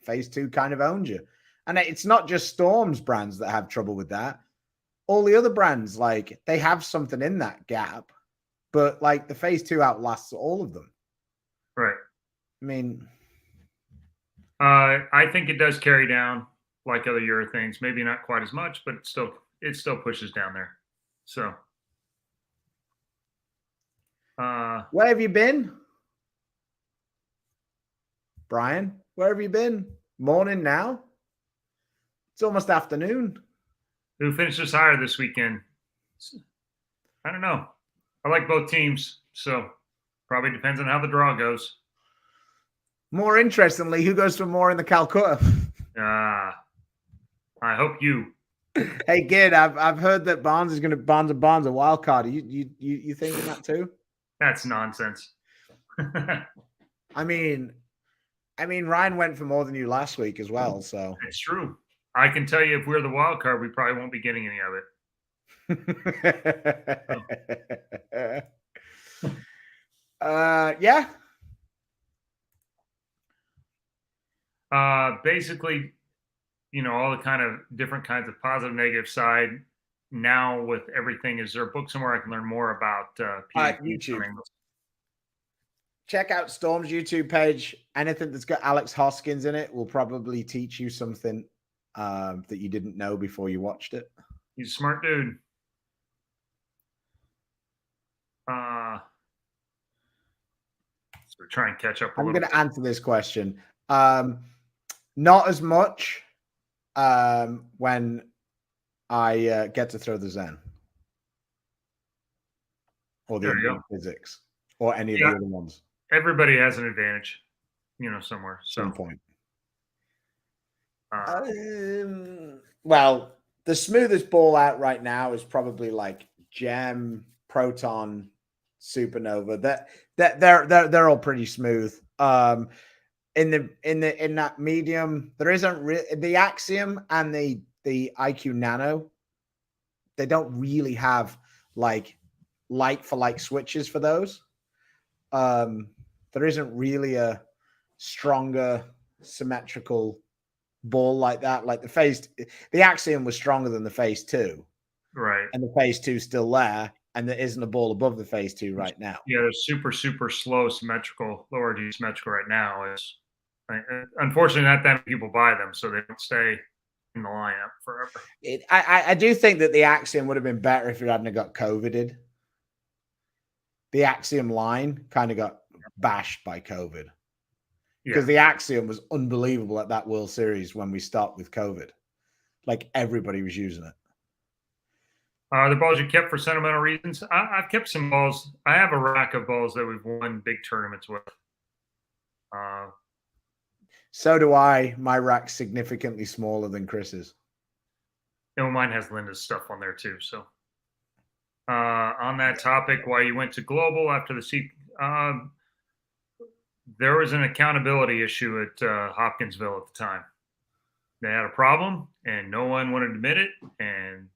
Phase 2 kind of owns you. And it's not just Storm's brands that have trouble with that. All the other brands, like, they have something in that gap, but like the Phase 2 outlasts all of them. Right. I mean, I think it does carry down like other urethanes. Maybe not quite as much, but it still pushes down there. So, where have you been, Brian? Where have you been? Morning now. It's almost afternoon. Who finishes higher this weekend? I don't know. I like both teams, so probably depends on how the draw goes. More interestingly, who goes for more in the Calcutta? I hope you. Hey, Gid, I've heard that Barnes a wild card. You thinking that too? That's nonsense. I mean, Ryan went for more than you last week as well. So it's true. I can tell you, if we're the wild card, we probably won't be getting any of it. Yeah. Basically, all the kind of different kinds of positive, negative side. Now with everything, is there a book somewhere I can learn more about YouTube? Check out Storm's YouTube page. Anything that's got Alex Hoskins in it will probably teach you something that you didn't know before you watched it. He's a smart dude. So try and catch up. I'm going to answer this question. Not as much when I get to throw the Zen or the physics or any of the other ones. Everybody has an advantage, somewhere. Some point. Well, the smoothest ball out right now is probably like Gem, Proton, Supernova. They're all pretty smooth. In that medium, there isn't the Axiom and the IQ Nano. They don't really have like for like switches for those. There isn't really a stronger symmetrical ball like that. Like the Axiom was stronger than the Phase 2, right? And the Phase 2 is still there, and there isn't a ball above the Phase 2 right now. Yeah, they're super slow symmetrical, lower G symmetrical right now. Is unfortunately not that many people buy them, so they don't stay in the lineup forever. I do think that the Axiom would have been better if it hadn't got COVIDed. The Axiom line kind of got bashed by COVID because the Axiom was unbelievable at that World Series when we stopped with COVID. Like everybody was using it. The balls you kept for sentimental reasons. I've kept some balls. I have a rack of balls that we've won big tournaments with. So do I. My rack's significantly smaller than Chris's. And mine has Linda's stuff on there too. So, on that topic, why you went to Global after the there was an accountability issue at Hopkinsville at the time. They had a problem, and no one wanted to admit it. And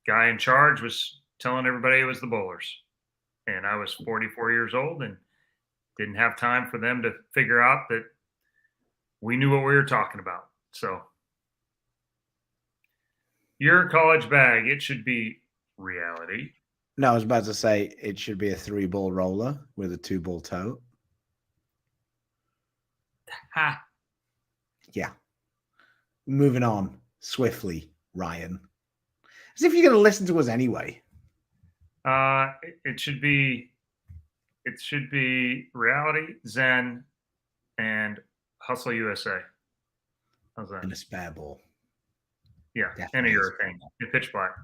guy in charge was telling everybody it was the bowlers. And I was 44 years old and didn't have time for them to figure out that we knew what we were talking about. So your college bag, it should be reality. No, I was about to say it should be a 3-ball roller with a 2-ball toe. Ha. Yeah. Moving on swiftly, Ryan. As if you're going to listen to us anyway. It should be reality, Zen, and Hustle USA. How's that? And a spare ball. Yeah, and a urethane, and pitch black,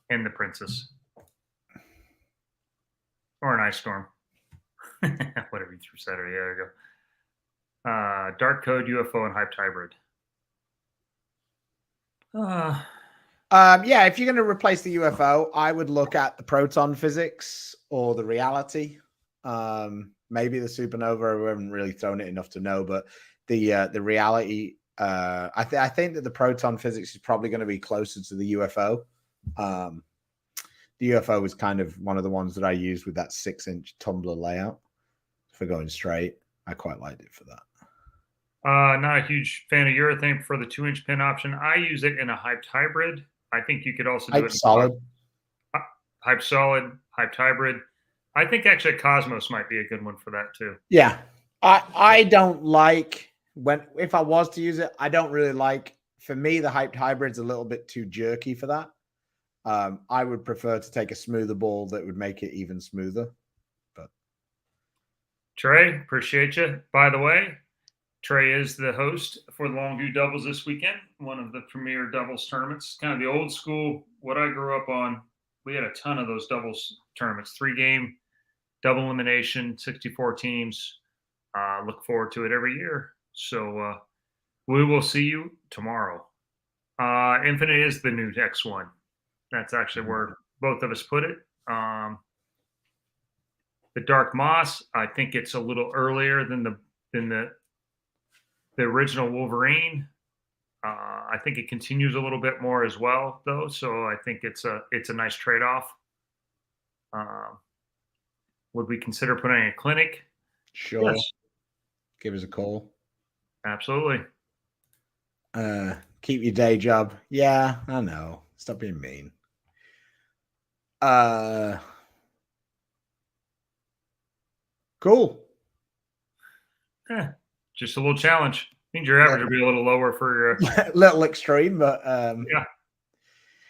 and the princess, or an ice storm. Whatever you threw Saturday. There you go. Dark code, UFO, and hyped hybrid. Yeah, if you're going to replace the UFO, I would look at the proton physics or the reality. Maybe the supernova. We haven't really thrown it enough to know, but the reality. I think that the proton physics is probably going to be closer to the UFO. The UFO was kind of one of the ones that I used with that 6-inch tumbler layout for going straight. I quite liked it for that. Not a huge fan of urethane for the 2-inch pin option. I use it in a hyped hybrid. I think you could also do it solid. Hyped solid, hyped hybrid. I think actually Cosmos might be a good one for that too. Yeah. I don't like if I was to use it, I don't really like, for me, the hyped hybrid's a little bit too jerky for that. I would prefer to take a smoother ball that would make it even smoother. But Trey, appreciate you. By the way, Trey is the host for the Longview Doubles this weekend, one of the premier doubles tournaments. Kind of the old school, what I grew up on. We had a ton of those doubles tournaments, 3-game, double elimination, 64 teams. Look forward to it every year. So we will see you tomorrow. Infinite is the new X1. That's actually where both of us put it. The Dark Moss, I think it's a little earlier than the original Wolverine. I think it continues a little bit more as well, though. So I think it's a nice trade-off. Would we consider putting a clinic? Sure. Yes. Give us a call. Absolutely. Keep your day job. Yeah, I know. Stop being mean. Cool. Yeah, just a little challenge. Means your average will be a little lower for your little extreme, but yeah.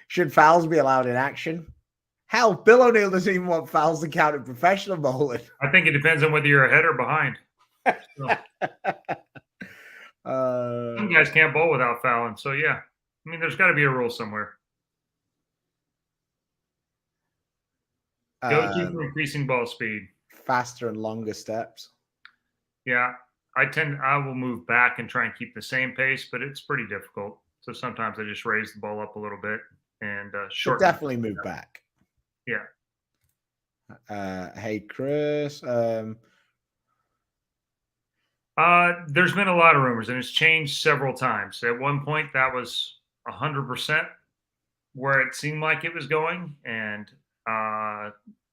Should fouls be allowed in action? Hell, Bill O'Neill doesn't even want fouls to count in professional bowling. I think it depends on whether you're ahead or behind. So. Some guys can't bowl without fouling, so yeah. I mean, there's got to be a rule somewhere. Go to for increasing ball speed. Faster and longer steps. Yeah, I will move back and try and keep the same pace, but it's pretty difficult. So sometimes I just raise the ball up a little bit and shorten. Definitely move back. Yeah. Hey, Chris. There's been a lot of rumors, and it's changed several times. At one point, that was 100% where it seemed like it was going, and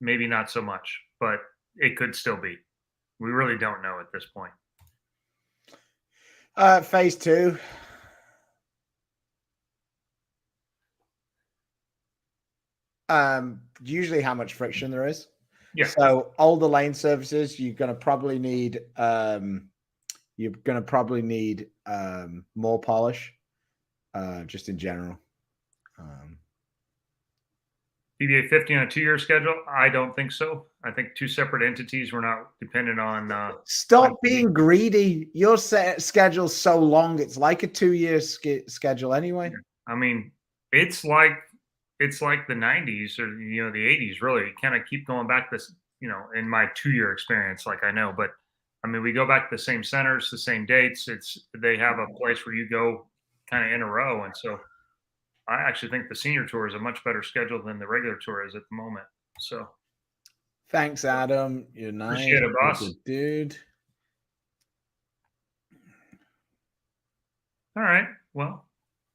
maybe not so much, but it could still be. We really don't know at this point. Phase 2. Usually how much friction there is. Yeah. So older lane surfaces, you're going to probably need more polish, just in general. PBA 50 on a 2-year schedule? I don't think so. I think two separate entities. We're not dependent on. Stop being greedy. Your schedule's so long; it's like a 2-year schedule anyway. I mean, it's like the 90s or the 80s. Really, you kind of keep going back this. In my 2-year experience, like I know, but I mean, we go back to the same centers, the same dates. They have a place where you go kind of in a row, and so. I actually think the senior tour is a much better schedule than the regular tour is at the moment. So, thanks, Adam. You're nice. Appreciate it, boss. Good dude. All right. Well,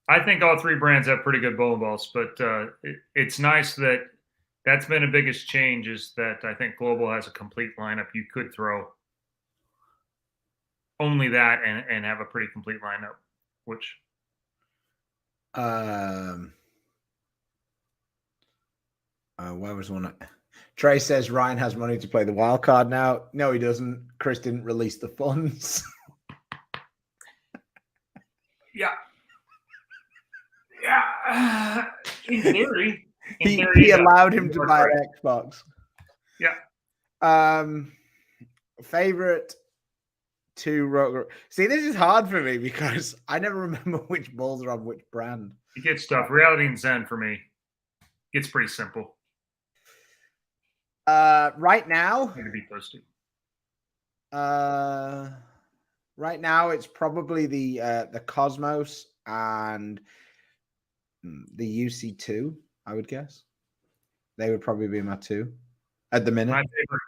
I think all three brands have pretty good bowling balls, but it's nice that that's been the biggest change is that I think Global has a complete lineup. You could throw only that and have a pretty complete lineup, which. Where was one? Trey says Ryan has money to play the wild card now. No, he doesn't. Chris didn't release the funds. Yeah. In theory. He allowed him to buy an Xbox. Yeah. Favorite two. See, this is hard for me because I never remember which balls are on which brand. It gets tough. Reality and Zen for me. It's pretty simple. Right now. To beat those two. Right now it's probably the Cosmos and the UC2, I would guess. They would probably be my two at the minute.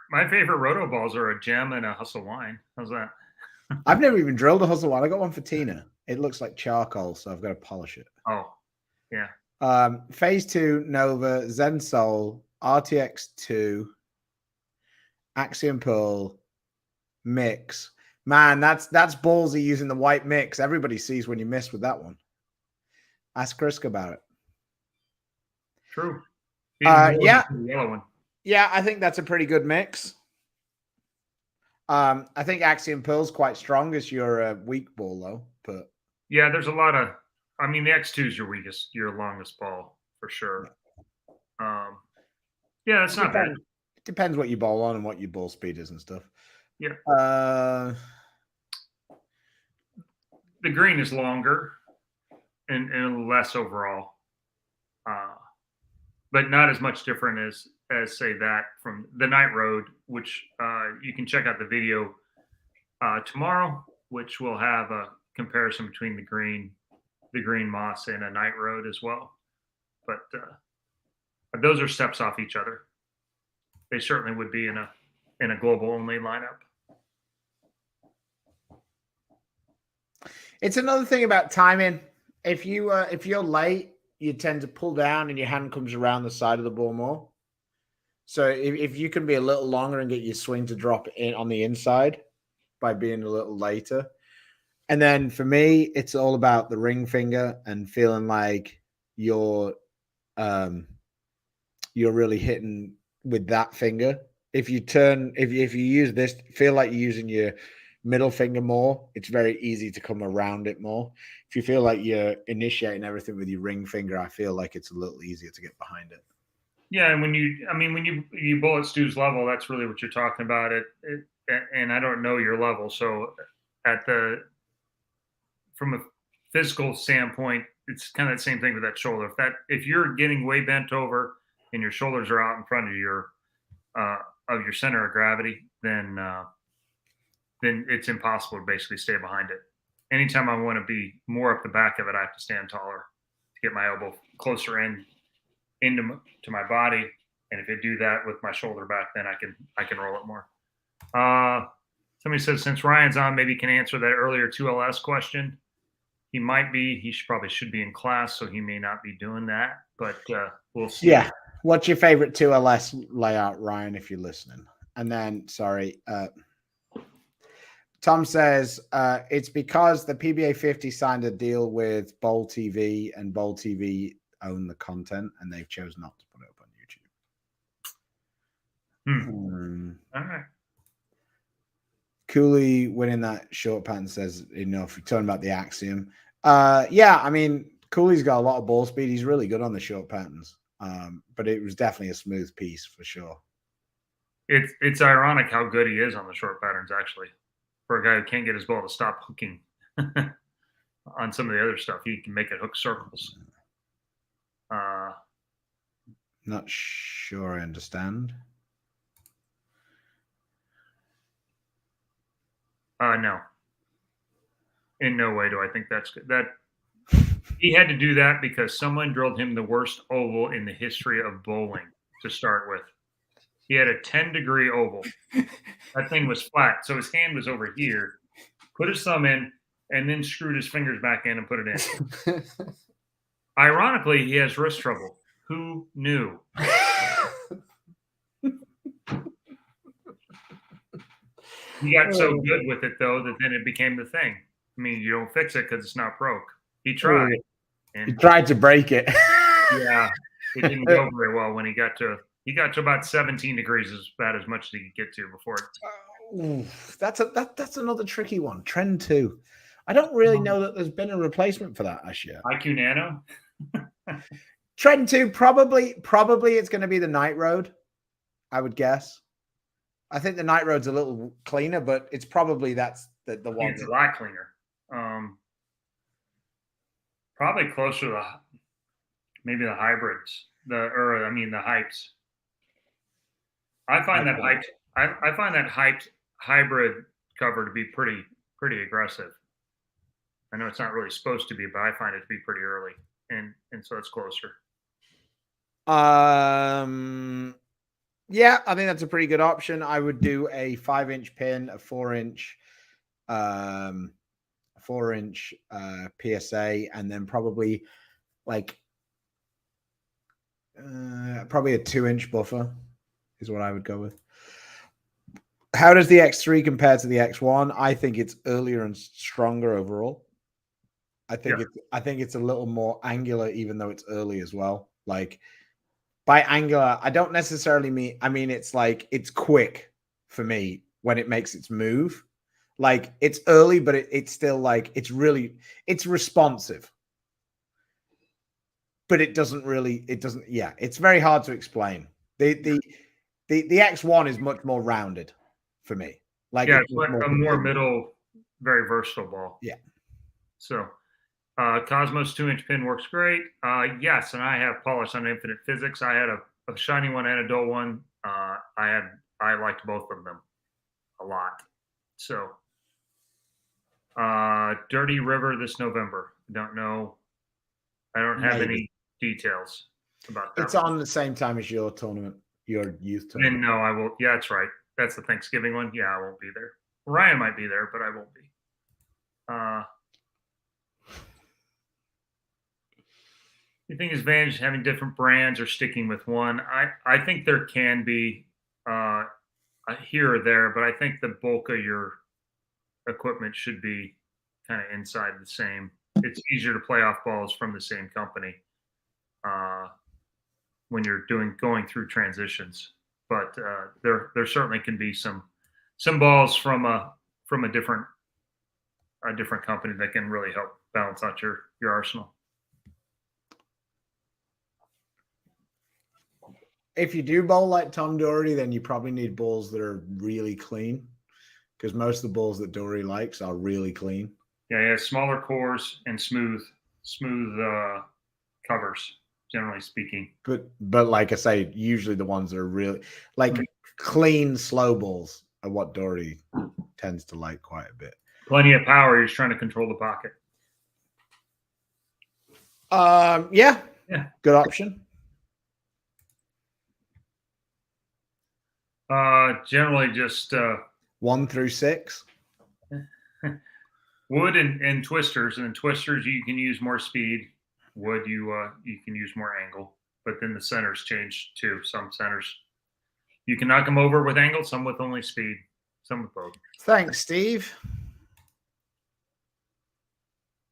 My favorite roto balls are a Gem and a Hustle Wine. How's that? I've never even drilled a Hustle Wine. I got one for Tina. It looks like charcoal, so I've got to polish it. Oh, yeah. Phase 2, Nova, Zen Soul, RTX 2, Axiom Pearl, Mix. Man, that's ballsy using the white mix. Everybody sees when you miss with that one. Ask Chris about it. True. Yeah. The yellow one. Yeah, I think that's a pretty good mix. I think Axiom Pearl's quite strong as your weak ball, though. But yeah, there's a lot of. I mean, the X2 is your longest ball for sure. Yeah, that's not bad. It depends what you bowl on and what your ball speed is and stuff. Yeah. The green is longer and less overall, but not as much different as say that from the Night Road, which you can check out the video tomorrow, which will have a comparison between the green moss and a Night Road as well. But those are steps off each other. They certainly would be in a global only lineup. It's another thing about timing. If you're late, you tend to pull down and your hand comes around the side of the ball more. So if you can be a little longer and get your swing to drop in on the inside by being a little later. And then for me, it's all about the ring finger and feeling like you're really hitting with that finger. If you use this, feel like you're using your middle finger more, it's very easy to come around it more. If you feel like you're initiating everything with your ring finger, I feel like it's a little easier to get behind it. Yeah, and when you bowl at Stu's level, that's really what you're talking about. And I don't know your level, so from a physical standpoint, it's kind of the same thing with that shoulder. If you're getting way bent over and your shoulders are out in front of your center of gravity, then it's impossible to basically stay behind it. Anytime I want to be more up the back of it, I have to stand taller to get my elbow closer into my body. And if I do that with my shoulder back, then I can roll it more. Somebody says, since Ryan's on, maybe he can answer that earlier 2LS question. He might be. He probably should be in class, so he may not be doing that. But we'll see. Yeah. What's your favorite 2LS layout, Ryan, if you're listening? And then, sorry, Tom says it's because the PBA 50 signed a deal with Bowl TV, and Bowl TV own the content, and they've chosen not to put it up on YouTube. All right. Cooley winning that short pattern says enough. We're talking about the axiom. Yeah, I mean, Cooley's got a lot of ball speed. He's really good on the short patterns. But it was definitely a smooth piece for sure. It's ironic how good he is on the short patterns, actually. For a guy who can't get his ball to stop hooking on some of the other stuff, he can make it hook circles. Not sure I understand. No. In no way do I think that's good. That he had to do that because someone drilled him the worst oval in the history of bowling to start with. He had a 10-degree oval. That thing was flat, so his hand was over here. Put his thumb in, and then screwed his fingers back in and put it in. Ironically, he has wrist trouble. Who knew? He got so good with it, though, that then it became the thing. I mean, you don't fix it because it's not broke. He tried. He tried to break it. Yeah, it didn't go very well when he got to about 17 degrees, is about as much as he could get to before it. That's another tricky one. Trend 2. I don't really know that there's been a replacement for that this year. IQ Nano? Trend 2, probably it's going to be the Night Road, I would guess. I think the Night Road's a little cleaner, but it's probably that's the one. It's a lot cleaner. Probably closer to maybe the hybrids, the hypes. I find that hyped hybrid cover to be pretty aggressive. I know it's not really supposed to be, but I find it to be pretty early, and so it's closer. Yeah, I think that's a pretty good option. I would do a 5-inch pin, a 4-inch, 4-inch PSA, and then probably like probably a 2-inch buffer is what I would go with. How does the X3 compare to the X1? I think it's earlier and stronger overall. I think it's a little more angular, even though it's early as well. Like by angular, I don't necessarily mean. I mean it's like it's quick for me when it makes its move. Like it's early, but it's still like it's responsive. But it doesn't. Yeah, it's very hard to explain. The X1 is much more rounded for me. Like it's a more middle, very versatile ball. Yeah. So Cosmos 2-inch pin works great. Yes, and I have polished on Infinite Physics. I had a shiny one and a dull one. I liked both of them a lot. So Dirty River this November. Don't know. I don't have any details about that. It's on the same time as your tournament, your youth tournament. And no, I will. Yeah, that's right. That's the Thanksgiving one. Yeah, I won't be there. Ryan might be there, but I won't be. You think his advantage having different brands or sticking with one? I think there can be here or there, but I think the bulk of your equipment should be kind of inside the same. It's easier to play off balls from the same company when you're going through transitions. But there certainly can be some balls from a different company that can really help balance out your arsenal. If you do bowl like Tom Doherty, then you probably need balls that are really clean, because most of the balls that Doherty likes are really clean. Yeah, smaller cores and smooth covers, generally speaking. But like I say, usually the ones that are really like clean slow balls are what Doherty tends to like quite a bit. Plenty of power. He's trying to control the pocket. Yeah, good option. Generally just 1 through 6. Wood and twisters. And in twisters, you can use more speed. Wood, you can use more angle. But then the centers change too. Some centers, you can knock them over with angle, some with only speed, some with both. Thanks, Steve.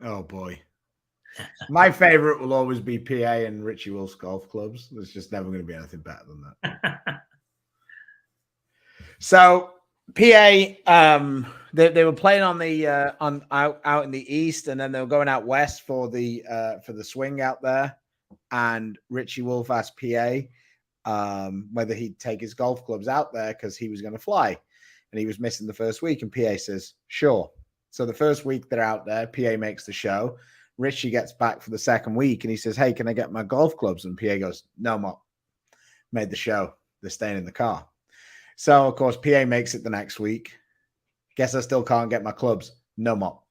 Oh, boy. My favorite will always be PA and Richie Wolf's golf clubs. There's just never going to be anything better than that. So PA, they were playing on the out in the east, and then they were going out west for the swing out there. And Richie Wolf asked PA whether he'd take his golf clubs out there because he was going to fly, and he was missing the first week. And PA says, "Sure." So the first week they're out there, PA makes the show. Richie gets back for the second week, and he says, "Hey, can I get my golf clubs?" And PA goes, "No, Mop. Made the show. They're staying in the car." So, of course, PA makes it the next week. Guess I still can't get my clubs. No more.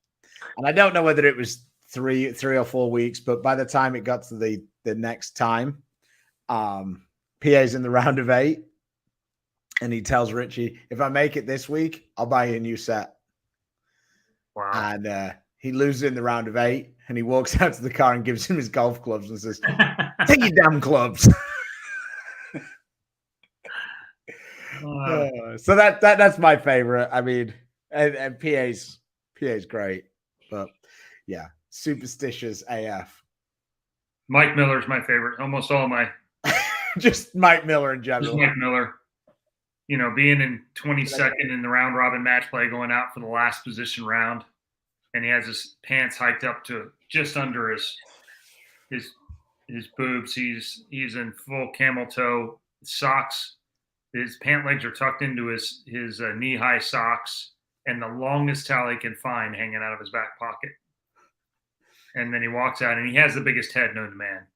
And I don't know whether it was three or 4 weeks, but by the time it got to the next time, PA's in the round of 8. And he tells Richie, if I make it this week, I'll buy you a new set. Wow. And he loses in the round of 8. And he walks out to the car and gives him his golf clubs and says, take your damn clubs. So that's my favorite. I mean, and PA's great, but yeah, superstitious AF. Mike Miller's my favorite. Almost all my just Mike Miller in general. Just Mike Miller. You know, being in 22nd in the round robin match play, going out for the last position round, and he has his pants hiked up to just under his boobs. He's in full camel toe socks. His pant legs are tucked into his knee-high socks, and the longest towel he can find hanging out of his back pocket. And then he walks out, and he has the biggest head known to man.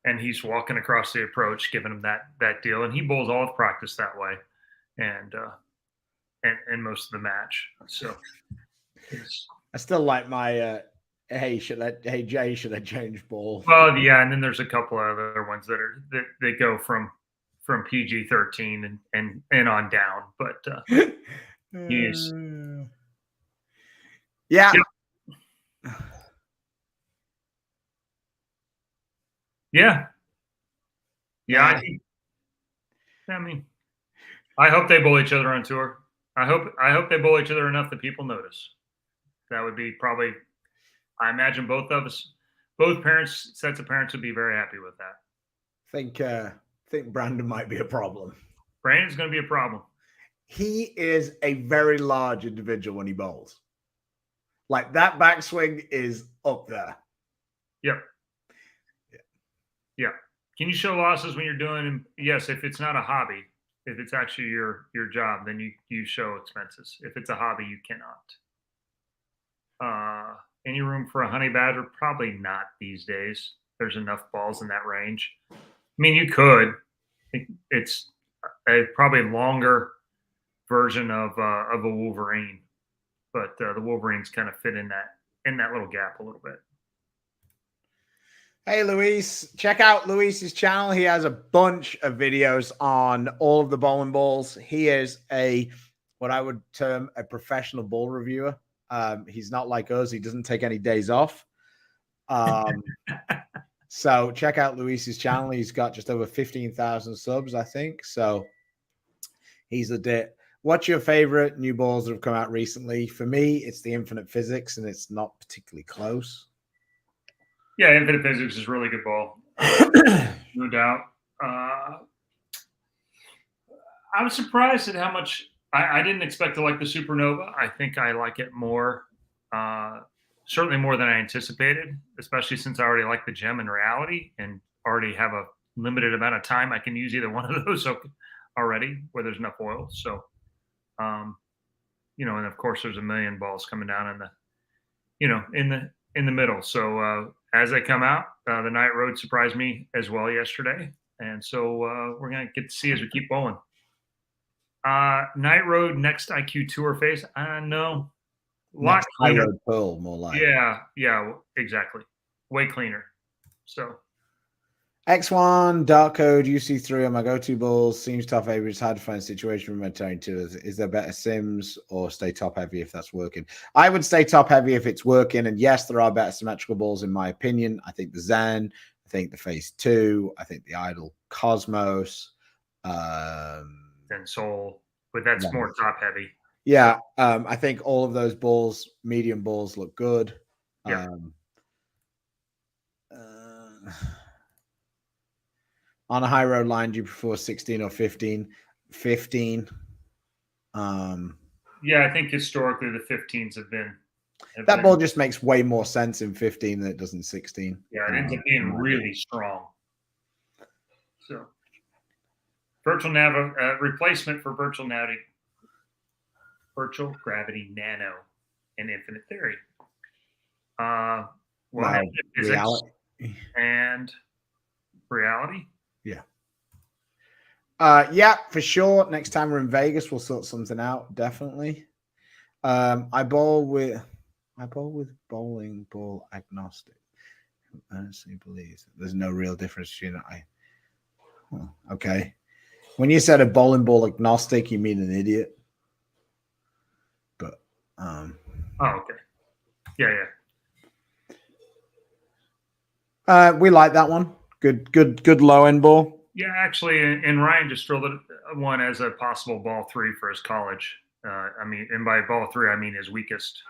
And he's walking across the approach, giving him that deal, and he bowls all of practice that way, and most of the match. So I still like my. Hey, Jay, should I change ball? Well, yeah, and then there's a couple of other ones that go from PG-13 and on down, but he's yeah. I hope they bowl each other on tour. I hope they bowl each other enough that people notice. That would be probably. I imagine both sets of parents would be very happy with that. I think Brandon might be a problem. Brandon's going to be a problem. He is a very large individual when he bowls. Like that backswing is up there. Yep. Yeah. Can you show losses when you're doing? Yes, if it's not a hobby, if it's actually your job, then you show expenses. If it's a hobby, you cannot. Any room for a honey badger? Probably not these days. There's enough balls in that range. I mean, you could. It's a probably longer version of a Wolverine, but the Wolverines kind of fit in that little gap a little bit. Hey, Luis, check out Luis's channel. He has a bunch of videos on all of the bowling balls. He is what I would term a professional ball reviewer. He's not like us. He doesn't take any days off. So check out Luis's channel. He's got just over 15,000 subs, I think. So he's legit. What's your favorite new balls that have come out recently? For me, it's the Infinite Physics, and it's not particularly close. Yeah, Infinite Physics is a really good ball. No doubt. I was surprised at how much I didn't expect to like the Supernova. I think I like it more, certainly more than I anticipated, especially since I already like the Gem in reality and already have a limited amount of time I can use either one of those already where there's enough oil. So, and of course there's a million balls coming down in the middle. So as they come out, the Night Road surprised me as well yesterday. And so we're going to get to see as we keep bowling. Night Road next IQ Tour phase. No. Next High Road Pearl, more like. Yeah, exactly. Way cleaner. So. X1, Dark Code, UC3 on my go-to balls. Seems top heavy. It's hard to find a situation with my two. Is there better sims or stay top heavy if that's working? I would stay top heavy if it's working. And yes, there are better symmetrical balls in my opinion. I think the Zen, I think the Phase 2, I think the Idol Cosmos. And Soul, but that's more top heavy. Yeah, I think all of those balls, medium balls, look good. Yeah. On a high road line, do you prefer 16 or 15? 15. Yeah, I think historically the 15s have been. That ball just makes way more sense in 15 than it does in 16. Yeah, it ends up being really strong. So, replacement for virtual gravity nano and infinite theory. Reality. And reality. Yeah. Yeah, for sure. Next time we're in Vegas, we'll sort something out. Definitely. I bowl with bowling ball agnostic. I honestly believe there's no real difference between okay. When you said a bowling ball agnostic, you mean an idiot. But oh, okay. Yeah. We like that one. Good low end ball. Yeah, actually, and Ryan just drilled one as a possible ball 3 for his college. I mean, and by ball 3, I mean his weakest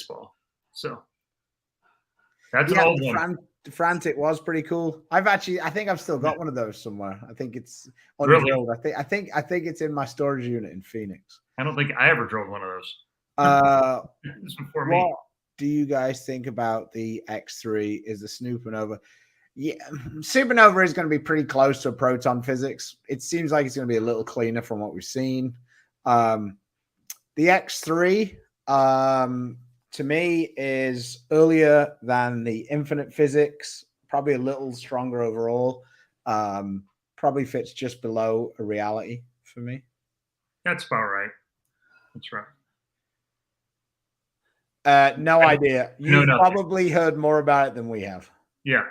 ball. So that's an old one. The Frantic was pretty cool. I think I've still got one of those somewhere. I think it's undrilled. Really? I think it's in my storage unit in Phoenix. I don't think I ever drilled one of those. This before me. What do you guys think about the X3? Is the supernova? Yeah, supernova is going to be pretty close to a proton physics. It seems like it's going to be a little cleaner from what we've seen. The X3, to me, is earlier than the infinite physics, probably a little stronger overall. Probably fits just below a reality for me. That's about right. That's right. No idea. You've probably heard more about it than we have. Yeah.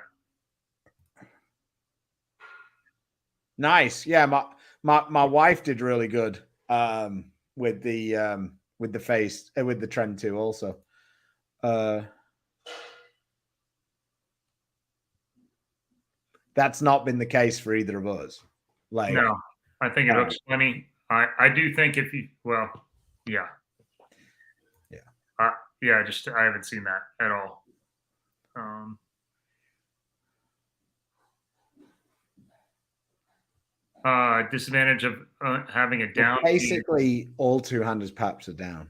Nice. Yeah, my wife did really good with the face with the Trend 2 also. That's not been the case for either of us. Like, no, I think it looks funny. I do think if you yeah. Yeah, I haven't seen that at all. Disadvantage of having a down. Basically, all two-handers paps are down.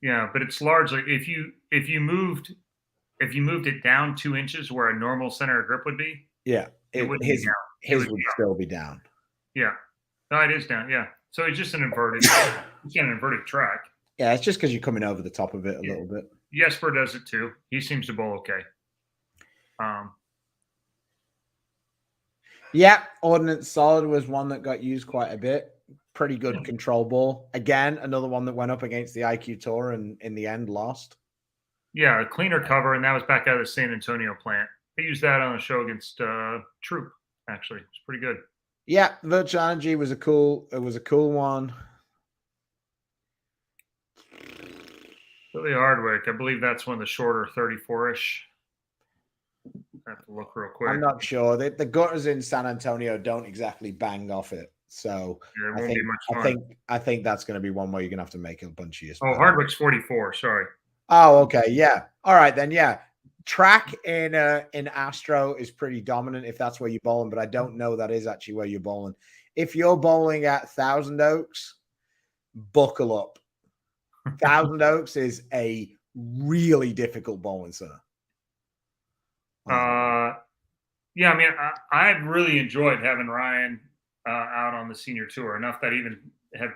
Yeah, but it's largely if you moved it down 2 inches where a normal center of grip would be. Yeah, his would still be down. Yeah, no, it is down. Yeah, so it's just an inverted, track. Yeah, it's just because you're coming over the top of it a little bit. Jesper does it too. He seems to bowl okay. Yeah, Ordnance Solid was one that got used quite a bit. Pretty good control ball. Again, another one that went up against the IQ Tour and in the end lost. Yeah, a cleaner cover, and that was back out of the San Antonio plant. They used that on a show against Troop. Actually, it's pretty good. Yeah, Virtual Energy was a cool one. Billy Hardwick, I believe that's one of the shorter 34-ish. I have to look real quick. I'm not sure. The gutters in San Antonio don't exactly bang off it. So yeah, it won't be much fun. I think that's going to be one where you're going to have to make a bunch of your Oh, Hardwick's 44. Sorry. Oh, okay. Yeah. All right, then. Yeah. Track in Astro is pretty dominant if that's where you're bowling, but I don't know that is actually where you're bowling. If you're bowling at Thousand Oaks, buckle up. Thousand Oaks is a really difficult bowling center. Yeah, I mean, I've really enjoyed having Ryan out on the senior tour enough that I even have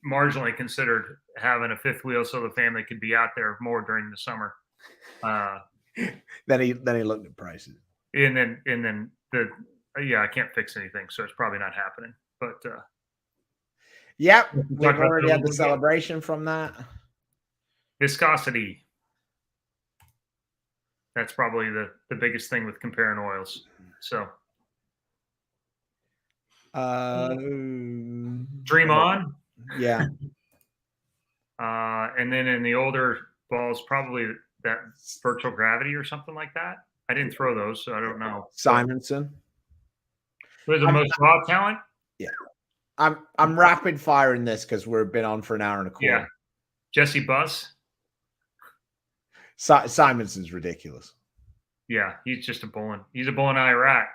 marginally considered having a fifth wheel so the family could be out there more during the summer. Then he looked at prices, and then I can't fix anything, so it's probably not happening. But yeah, we've already had the celebration from that. Viscosity. That's probably the biggest thing with comparing oils. So, Dream On. Yeah. And then in the older balls, probably that virtual gravity or something like that. I didn't throw those, so I don't know. Simonson. Who's the most raw talent? Yeah. I'm rapid firing this because we've been on for an hour and a quarter. Yeah. Jesse Buss. Simonson's ridiculous. Yeah, he's just a bowling. He's a bowling alley rat.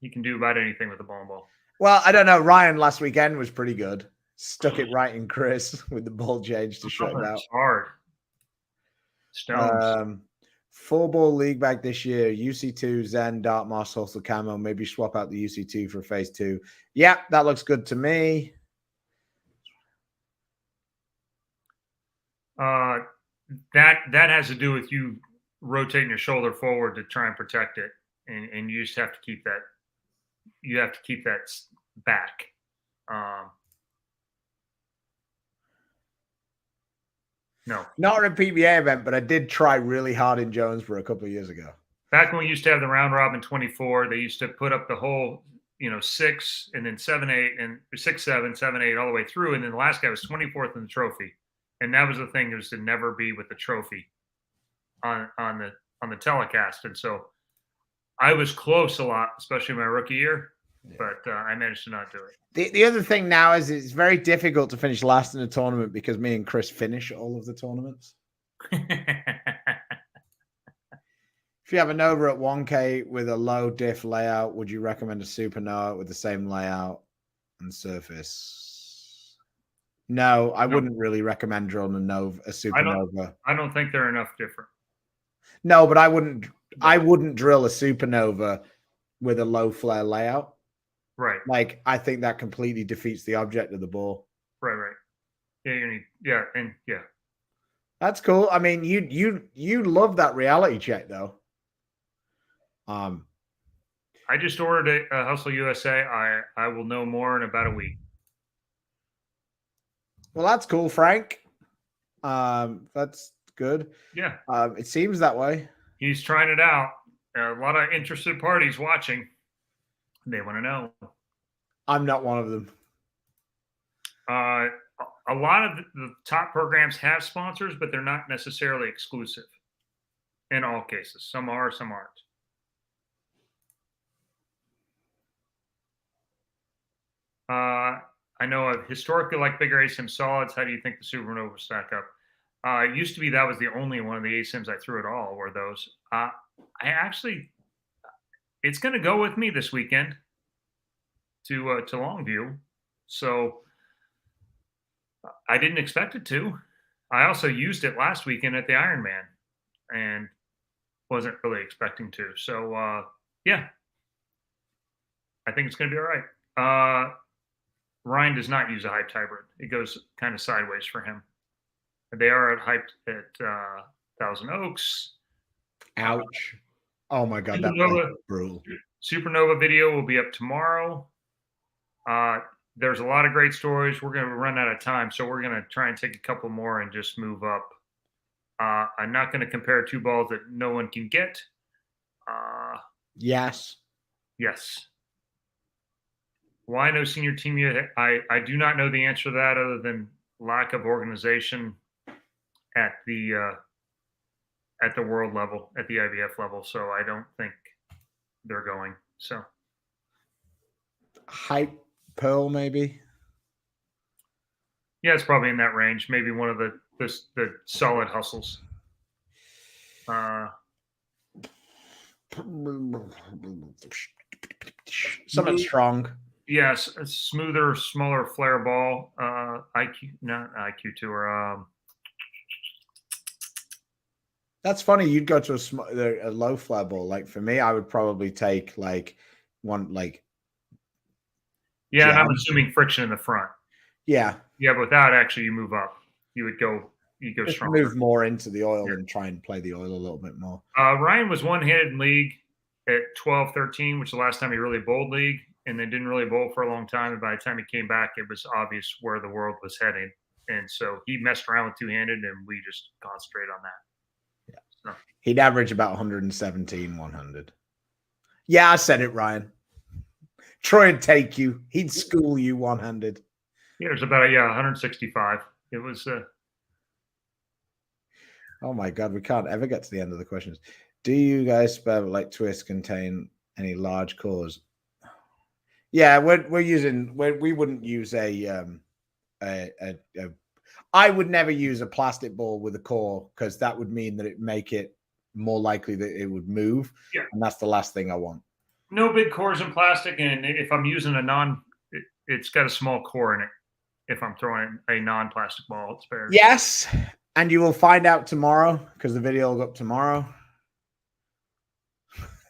He can do about anything with the bowling ball. Well, I don't know. Ryan last weekend was pretty good. Stuck it right in Chris with the ball change to shut him out. Hard. Stones. 4-ball league back this year. UC2, Zen, Dark Moss, Hustle Camo. Maybe swap out the UC2 for phase 2. Yeah, that looks good to me. That has to do with you rotating your shoulder forward to try and protect it, and you just have to keep that. You have to keep that back. No, not a PBA event, but I did try really hard in Jonesboro a couple of years ago. Back when we used to have the round robin 24, they used to put up the whole, 6 and then 7, 8 and 6, 7, 7, 8 all the way through, and then the last guy was 24th in the trophy, and that was the thing, was to never be with the trophy on the telecast, and so I was close a lot, especially my rookie year, but I managed to not do it. The other thing now is it's very difficult to finish last in a tournament because me and Chris finish all of the tournaments. If you have a Nova at 1K with a low diff layout, would you recommend a Supernova with the same layout and surface? No, I wouldn't really recommend drilling a Supernova. I don't think they're enough different. No, but I wouldn't drill a Supernova with a low flare layout. Right. Like, I think that completely defeats the object of the ball. Right. Yeah. That's cool. I mean, you love that reality check though. I just ordered a Hustle USA. I will know more in about a week. Well, that's cool, Frank. That's good. Yeah. It seems that way. He's trying it out. A lot of interested parties watching. They want to know. I'm not one of them. A lot of the top programs have sponsors, but they're not necessarily exclusive in all cases. Some are, some aren't. I know I've historically liked bigger ASIM solids. How do you think the Supernova stack up? It used to be that was the only one of the ASIMs I threw at all were those. It's going to go with me this weekend to Longview. So I didn't expect it to. I also used it last weekend at the Ironman and wasn't really expecting to. So, yeah, I think it's going to be all right. Ryan does not use a hyped hybrid. It goes kind of sideways for him. They are hyped at Thousand Oaks. Ouch. Oh, my God. That was brutal. Supernova video will be up tomorrow. There's a lot of great stories. We're going to run out of time, so we're going to try and take a couple more and just move up. I'm not going to compare two balls that no one can get. Yes. Why no senior team yet? I do not know the answer to that other than lack of organization at the world level, at the IBF level. So I don't think they're going. So hype Pearl, maybe. Yeah, it's probably in that range. Maybe one of the solid hustles. Something strong. Yes, a smoother, smaller flare ball. Not IQ2 or. That's funny. You'd go to a low flare ball. Like for me, I would probably take like one like. Yeah, and I'm assuming friction in the front. Yeah. Yeah, but without actually, you move up. You go just stronger. Move more into the oil and try and play the oil a little bit more. Ryan was one-handed in league at 12, 13, which is the last time he really bowled league, and then didn't really bowl for a long time. And by the time he came back, it was obvious where the world was heading. And so he messed around with two-handed, and we just concentrated on that. Yeah. So. He'd average about 117, 100. Yeah, I said it, Ryan. Troy would take you. He'd school you one-handed. Yeah, it was about 165. It was. Oh my God, we can't ever get to the end of the questions. Do you guys spare like twists contain any large cores? Yeah, we're using. We wouldn't use I would never use a plastic ball with a core because that would mean that it make it more likely that it would move. Yeah, and that's the last thing I want. No big cores in plastic, and if I'm using it's got a small core in it. If I'm throwing a non-plastic ball, it's fair. Yes, and you will find out tomorrow because the video will go up tomorrow.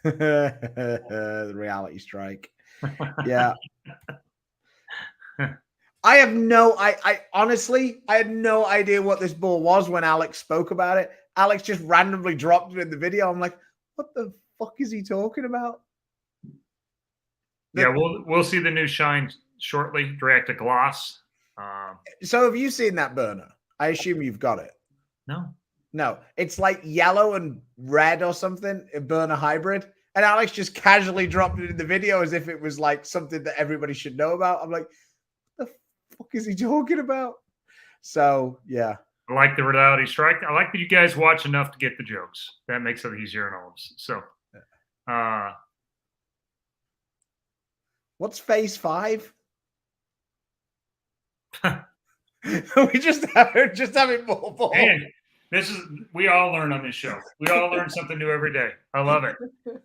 The reality strike. Yeah. I honestly, I had no idea what this ball was when Alex spoke about it. Alex just randomly dropped it in the video. I'm like, what the fuck is he talking about? Yeah, we'll see the new shine shortly. Direct to gloss. So have you seen that burner? I assume you've got it. No, it's like yellow and red or something, a burner hybrid. And Alex just casually dropped it in the video as if it was like something that everybody should know about. I'm like, what the fuck is he talking about? So yeah. I like the reality strike. I like that you guys watch enough to get the jokes. That makes it easier on all of us. So what's phase 5? We just having more ball. And we all learn on this show. We all learn something new every day. I love it.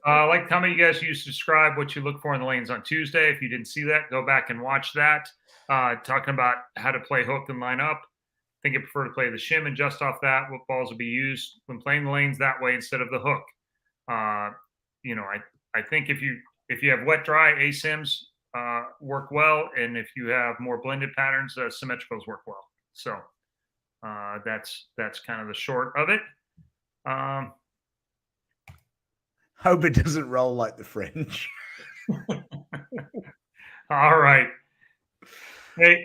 I like how many of you guys used to describe what you look for in the lanes on Tuesday. If you didn't see that, go back and watch that. Talking about how to play hook and line up. I think I prefer to play the shim and just off that, what balls will be used when playing the lanes that way instead of the hook. I think if you have wet dry, asims work well, and if you have more blended patterns, symmetricals work well. So that's kind of the short of it. Hope it doesn't roll like the fringe. All right. Hey,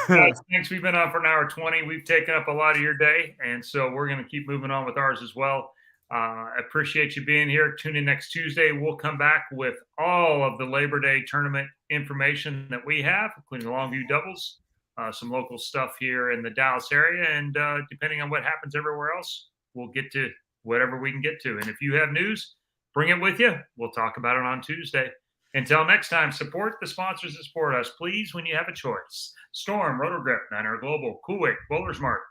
guys, thanks. We've been on for an hour 20. We've taken up a lot of your day, and so we're going to keep moving on with ours as well. I appreciate you being here. Tune in next Tuesday. We'll come back with all of the Labor Day tournament information that we have, including the Longview doubles, some local stuff here in the Dallas area, and depending on what happens everywhere else, we'll get to whatever we can get to. And if you have news, bring it with you. We'll talk about it on Tuesday. Until next time, support the sponsors that support us, please, when you have a choice. Storm, Rotogrip, Niner Global, Kuwait, Bowlers Mart,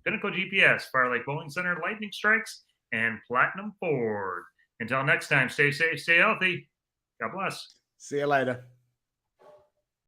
Pinnacle GPS, Fire Lake Bowling Center, Lightning Strikes, and Platinum Ford. Until next time, stay safe, stay healthy. God bless. See you later.